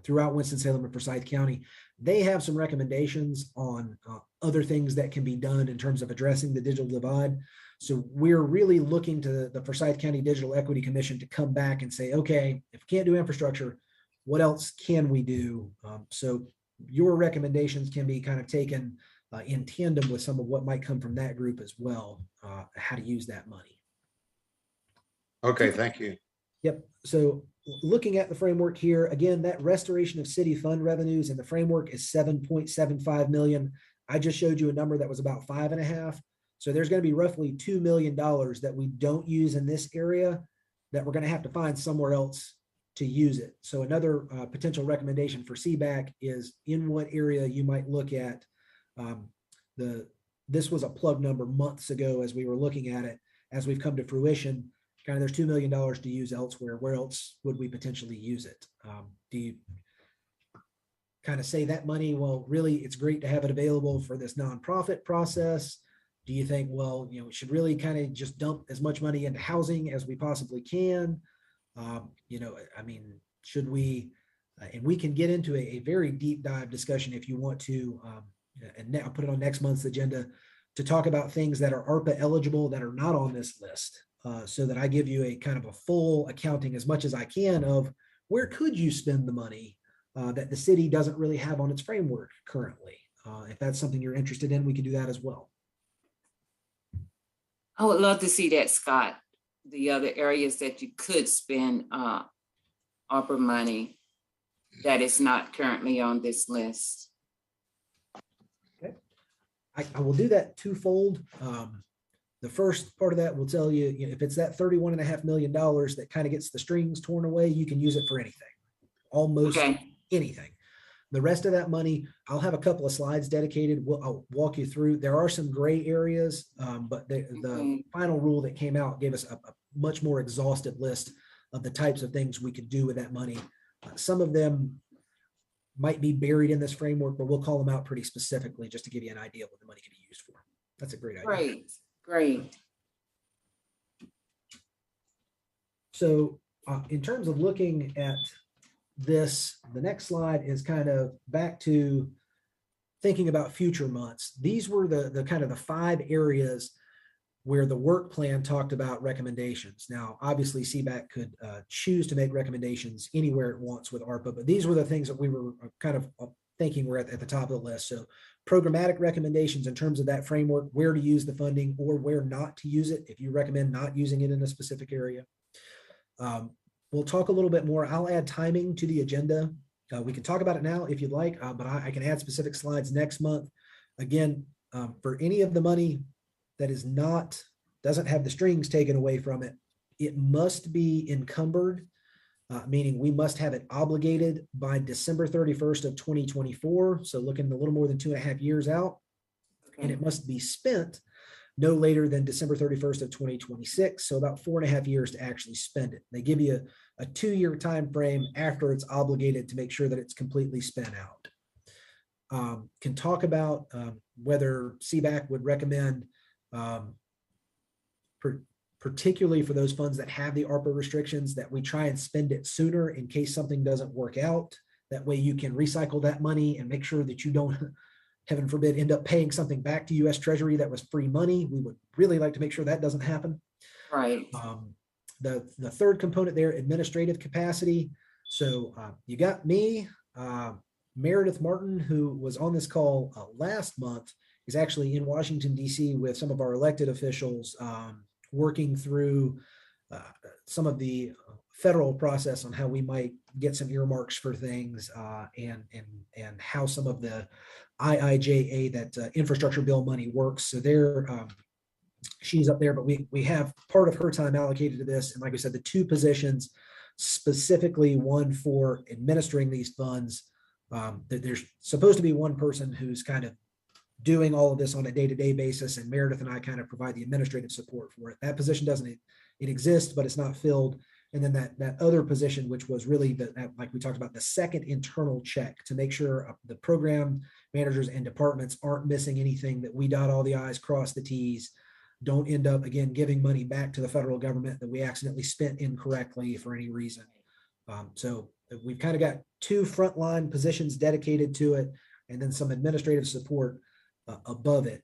Winston-Salem and Forsyth County. They have some recommendations on other things that can be done in terms of addressing the digital divide. So we're really looking to the Forsyth County Digital Equity Commission to come back and say, okay, if we can't do infrastructure, what else can we do? So your recommendations can be kind of taken in tandem with some of what might come from that group as well, how to use that money. Okay, thank you. Yep. So looking at the framework here, again, that restoration of city fund revenues in the framework is 7.75 million. I just showed you a number that was about 5.5. So there's going to be roughly $2 million that we don't use in this area that we're going to have to find somewhere else to use it. So another potential recommendation for CBAC is in what area you might look at. This was a plug number months ago as we were looking at it. As we've come to fruition, kind of there's $2 million to use elsewhere. Where else would we potentially use it? Do you kind of say that money, well, really, it's great to have it available for this nonprofit process? Do you think, well, we should really kind of just dump as much money into housing as we possibly can? I mean, should we, and we can get into a very deep dive discussion if you want to, and I'll put it on next month's agenda to talk about things that are ARPA eligible that are not on this list, so that I give you a kind of a full accounting as much as I can of where could you spend the money that the city doesn't really have on its framework currently. If that's something you're interested in, we can do that as well. I would love to see that, Scott. The other areas that you could spend ARPA money that is not currently on this list. Okay, I will do that twofold. The first part of that will tell you, if it's that $31.5 million that kind of gets the strings torn away, you can use it for anything, almost anything. The rest of that money, I'll have a couple of slides dedicated. I'll walk you through. There are some gray areas, but the final rule that came out gave us a much more exhaustive list of the types of things we could do with that money. Some of them might be buried in this framework, but we'll call them out pretty specifically just to give you an idea of what the money can be used for. That's a great idea. Great, great. So in terms of looking at this, the next slide is kind of back to thinking about future months. These were the kind of the 5 areas where the work plan talked about recommendations. Now, obviously, CBAC could choose to make recommendations anywhere it wants with ARPA, but these were the things that we were kind of thinking were at the top of the list. So programmatic recommendations in terms of that framework, where to use the funding or where not to use it, if you recommend not using it in a specific area. We'll talk a little bit more. I'll add timing to the agenda. We can talk about it now if you'd like, but I can add specific slides next month. Again, for any of the money that doesn't have the strings taken away from it, it must be encumbered, meaning we must have it obligated by December 31st of 2024. So looking a little more than 2.5 years out, and it must be spent no later than December 31st of 2026. So about 4.5 years to actually spend it. They give you a 2-year time frame after it's obligated to make sure that it's completely spent out. Can talk about whether CBAC would recommend, particularly for those funds that have the ARPA restrictions, that we try and spend it sooner in case something doesn't work out. That way you can recycle that money and make sure that you don't, heaven forbid, end up paying something back to U.S. Treasury that was free money. We would really like to make sure that doesn't happen. Right. The third component there, administrative capacity. So you got me, Meredith Martin, who was on this call last month, is actually in Washington, D.C. with some of our elected officials, working through some of the federal process on how we might get some earmarks for things, and how some of the IIJA, that infrastructure bill money works. So she's up there, but we have part of her time allocated to this. And like I said, the 2 positions, specifically one for administering these funds, that there's supposed to be one person who's kind of doing all of this on a day-to-day basis, and Meredith and I kind of provide the administrative support for it. That position it exists, but it's not filled. And then that other position, which was really like we talked about, the second internal check to make sure the program managers and departments aren't missing anything, that we dot all the I's, cross the T's, don't end up again giving money back to the federal government that we accidentally spent incorrectly for any reason. So we've kind of got 2 frontline positions dedicated to it, and then some administrative support above it.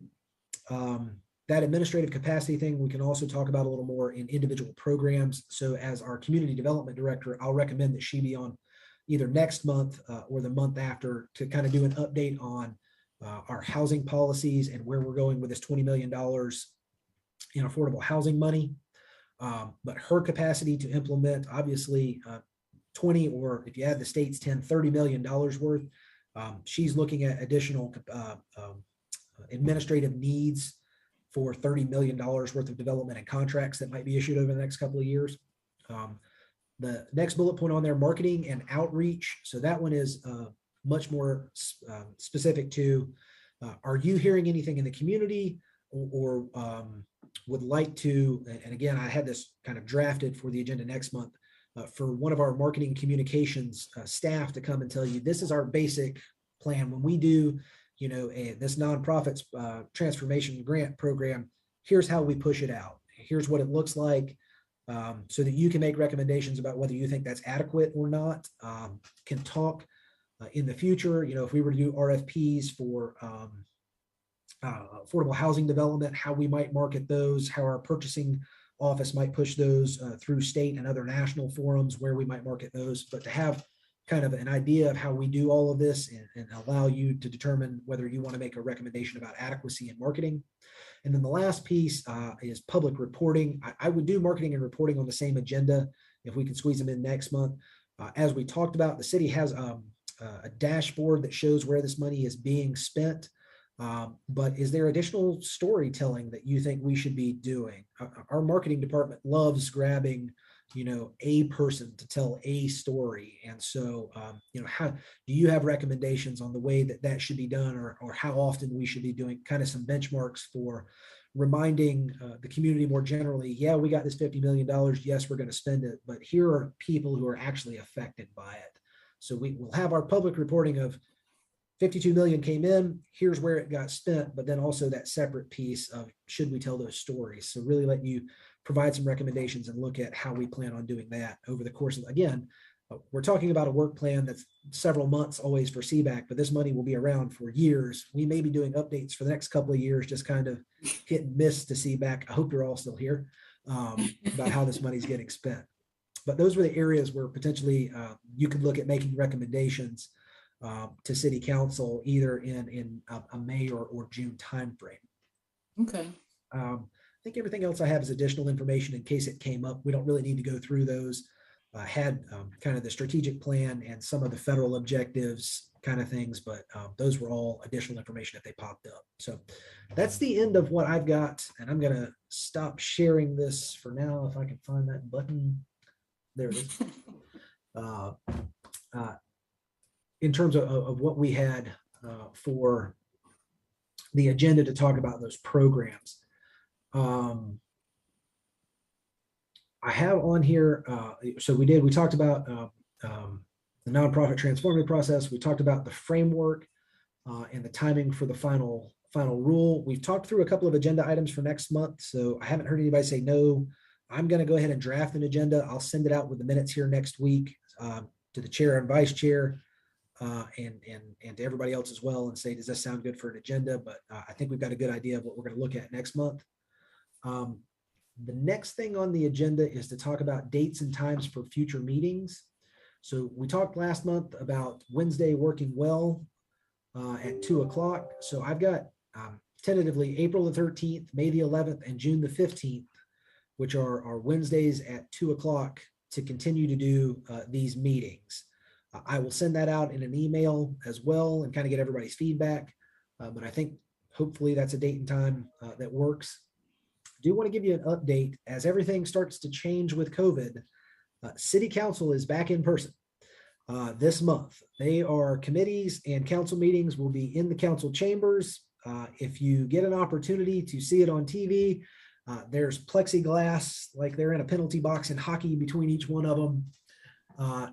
That administrative capacity thing, we can also talk about a little more in individual programs. So as our community development director, I'll recommend that she be on either next month or the month after to kind of do an update on our housing policies and where we're going with this $20 million in affordable housing money. But her capacity to implement, obviously, 20, or if you add the state's 10, $30 million worth. She's looking at additional administrative needs for $30 million worth of development and contracts that might be issued over the next couple of years. The next bullet point on there, marketing and outreach. So that one is much more specific to, are you hearing anything in the community, or would like to, and again, I had this kind of drafted for the agenda next month, for one of our marketing communications staff to come and tell you, this is our basic plan. When we do, this nonprofits transformation grant program, here's how we push it out. Here's what it looks like, so that you can make recommendations about whether you think that's adequate or not. Can talk in the future, if we were to do RFPs for affordable housing development, how we might market those, how our purchasing office might push those through state and other national forums, where we might market those. But to have kind of an idea of how we do all of this, and allow you to determine whether you want to make a recommendation about adequacy in marketing. And then the last piece is public reporting. I would do marketing and reporting on the same agenda if we can squeeze them in next month. As we talked about, the city has a dashboard that shows where this money is being spent. But is there additional storytelling that you think we should be doing? Our marketing department loves grabbing, a person to tell a story. And so, how do you have recommendations on the way that should be done, or how often we should be doing kind of some benchmarks for reminding the community more generally, yeah, we got this $50 million. Yes, we're going to spend it, but here are people who are actually affected by it. So we will have our public reporting of 52 million came in, here's where it got spent, but then also that separate piece of should we tell those stories? So really let you provide some recommendations and look at how we plan on doing that over the course of, again, we're talking about a work plan that's several months always for CBAC, but this money will be around for years. We may be doing updates for the next couple of years, just kind of hit and miss to CBAC. I hope you're all still here about how this money's getting spent. But those were the areas where potentially you could look at making recommendations to City Council either in a May or June timeframe. Okay. I think everything else I have is additional information in case it came up. We don't really need to go through those. Had kind of the strategic plan and some of the federal objectives kind of things, but those were all additional information if they popped up. So that's the end of what I've got, and I'm going to stop sharing this for now if I can find that button. There it is. In terms of what we had for the agenda to talk about those programs. I have on here, so we talked about the nonprofit transformative process. We talked about the framework and the timing for the final rule. We've talked through a couple of agenda items for next month. So I haven't heard anybody say no. I'm going to go ahead and draft an agenda. I'll send it out with the minutes here next week to the chair and vice chair and to everybody else as well, and say, does this sound good for an agenda? But I think we've got a good idea of what we're going to look at next month. The next thing on the agenda is to talk about dates and times for future meetings. So we talked last month about Wednesday working well at 2 o'clock. So I've got tentatively April the 13th, May the 11th, and June the 15th, which are Wednesdays at 2 o'clock to continue to do these meetings. I will send that out in an email as well and kind of get everybody's feedback. But I think hopefully that's a date and time that works. Do want to give you an update as everything starts to change with COVID. City Council is back in person this month. They are committees and council meetings will be in the council chambers. If you get an opportunity to see it on TV, there's plexiglass like they're in a penalty box in hockey between each one of them.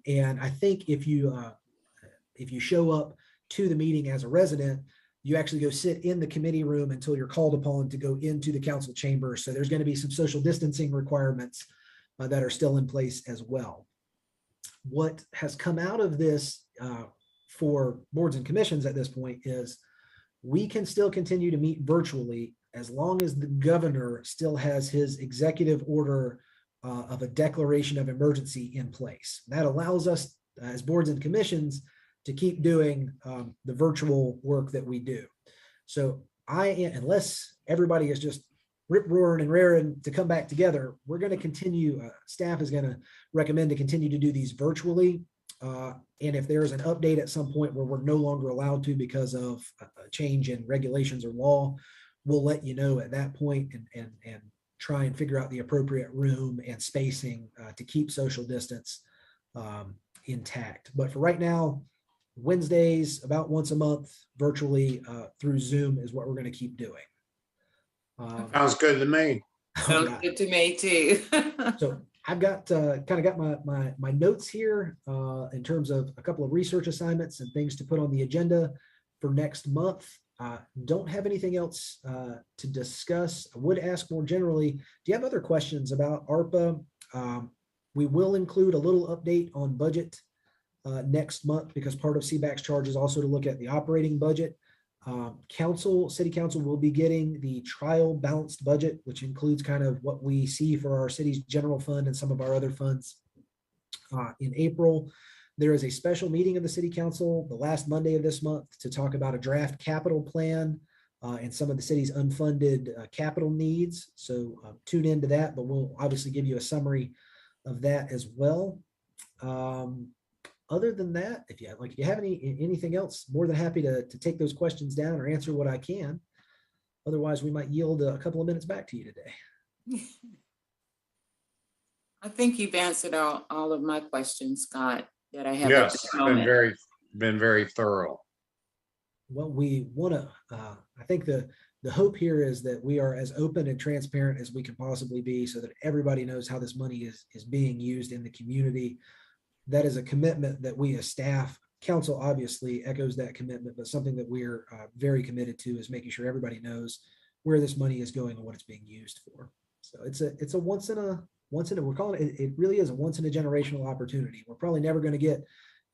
And I think if you show up to the meeting as a resident, you actually go sit in the committee room until you're called upon to go into the council chamber. So there's going to be some social distancing requirements that are still in place as well. What has come out of this for boards and commissions at this point is we can still continue to meet virtually as long as the governor still has his executive order of a declaration of emergency in place. That allows us as boards and commissions to keep doing the virtual work that we do. So unless everybody is just rip roaring and raring to come back together, we're going to continue, staff is going to recommend to continue to do these virtually. And if there's an update at some point where we're no longer allowed to because of a change in regulations or law, we'll let you know at that point and try and figure out the appropriate room and spacing to keep social distance intact. But for right now, Wednesdays, about once a month, virtually through Zoom is what we're going to keep doing. Sounds good to me. Sounds good to me too. So I've got kind of got my notes here in terms of a couple of research assignments and things to put on the agenda for next month. Don't have anything else to discuss. I would ask more generally, do you have other questions about ARPA? We will include a little update on budget next month because part of CBAC's charge is also to look at the operating budget. City Council will be getting the trial balanced budget, which includes kind of what we see for our city's general fund and some of our other funds in April. There is a special meeting of the City Council the last Monday of this month to talk about a draft capital plan and some of the city's unfunded capital needs. So tune into that, but we'll obviously give you a summary of that as well. Other than that, if you have anything else, more than happy to take those questions down or answer what I can. Otherwise, we might yield a couple of minutes back to you today. I think you've answered all of my questions, Scott, that I have. Yes, been very thorough. Well, we want to, I think the hope here is that we are as open and transparent as we can possibly be so that everybody knows how this money is being used in the community. that is a commitment that we as staff, council obviously echoes that commitment, but something that we're very committed to is making sure everybody knows where this money is going and what it's being used for. So it's a once in a, we're calling it, it really is a once in a generational opportunity. We're probably never going to get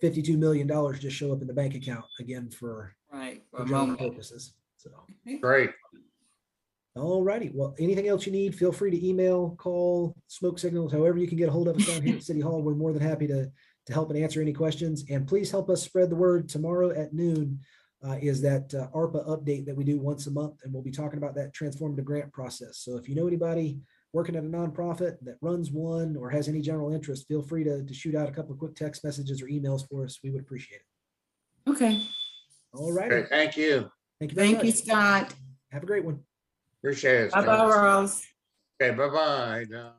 $52 million just show up in the bank account again for Right. For for a general moment. purposes. So, Great. all righty. Well, anything else you need, feel free to email, call, smoke signals, however you can get a hold of us down here at City Hall. We're more than happy to help and answer any questions. And please help us spread the word. Tomorrow at noon is that ARPA update that we do once a month, and we'll be talking about that transformative grant process. So if you know anybody working at a nonprofit that runs one or has any general interest, feel free to shoot out a couple of quick text messages or emails for us. We would appreciate it. Okay. All righty. Okay, thank you. Thank you very Thank you, much. Scott. Have a great one. Appreciate it. Bye-bye, Scott. Rose. Okay, bye-bye.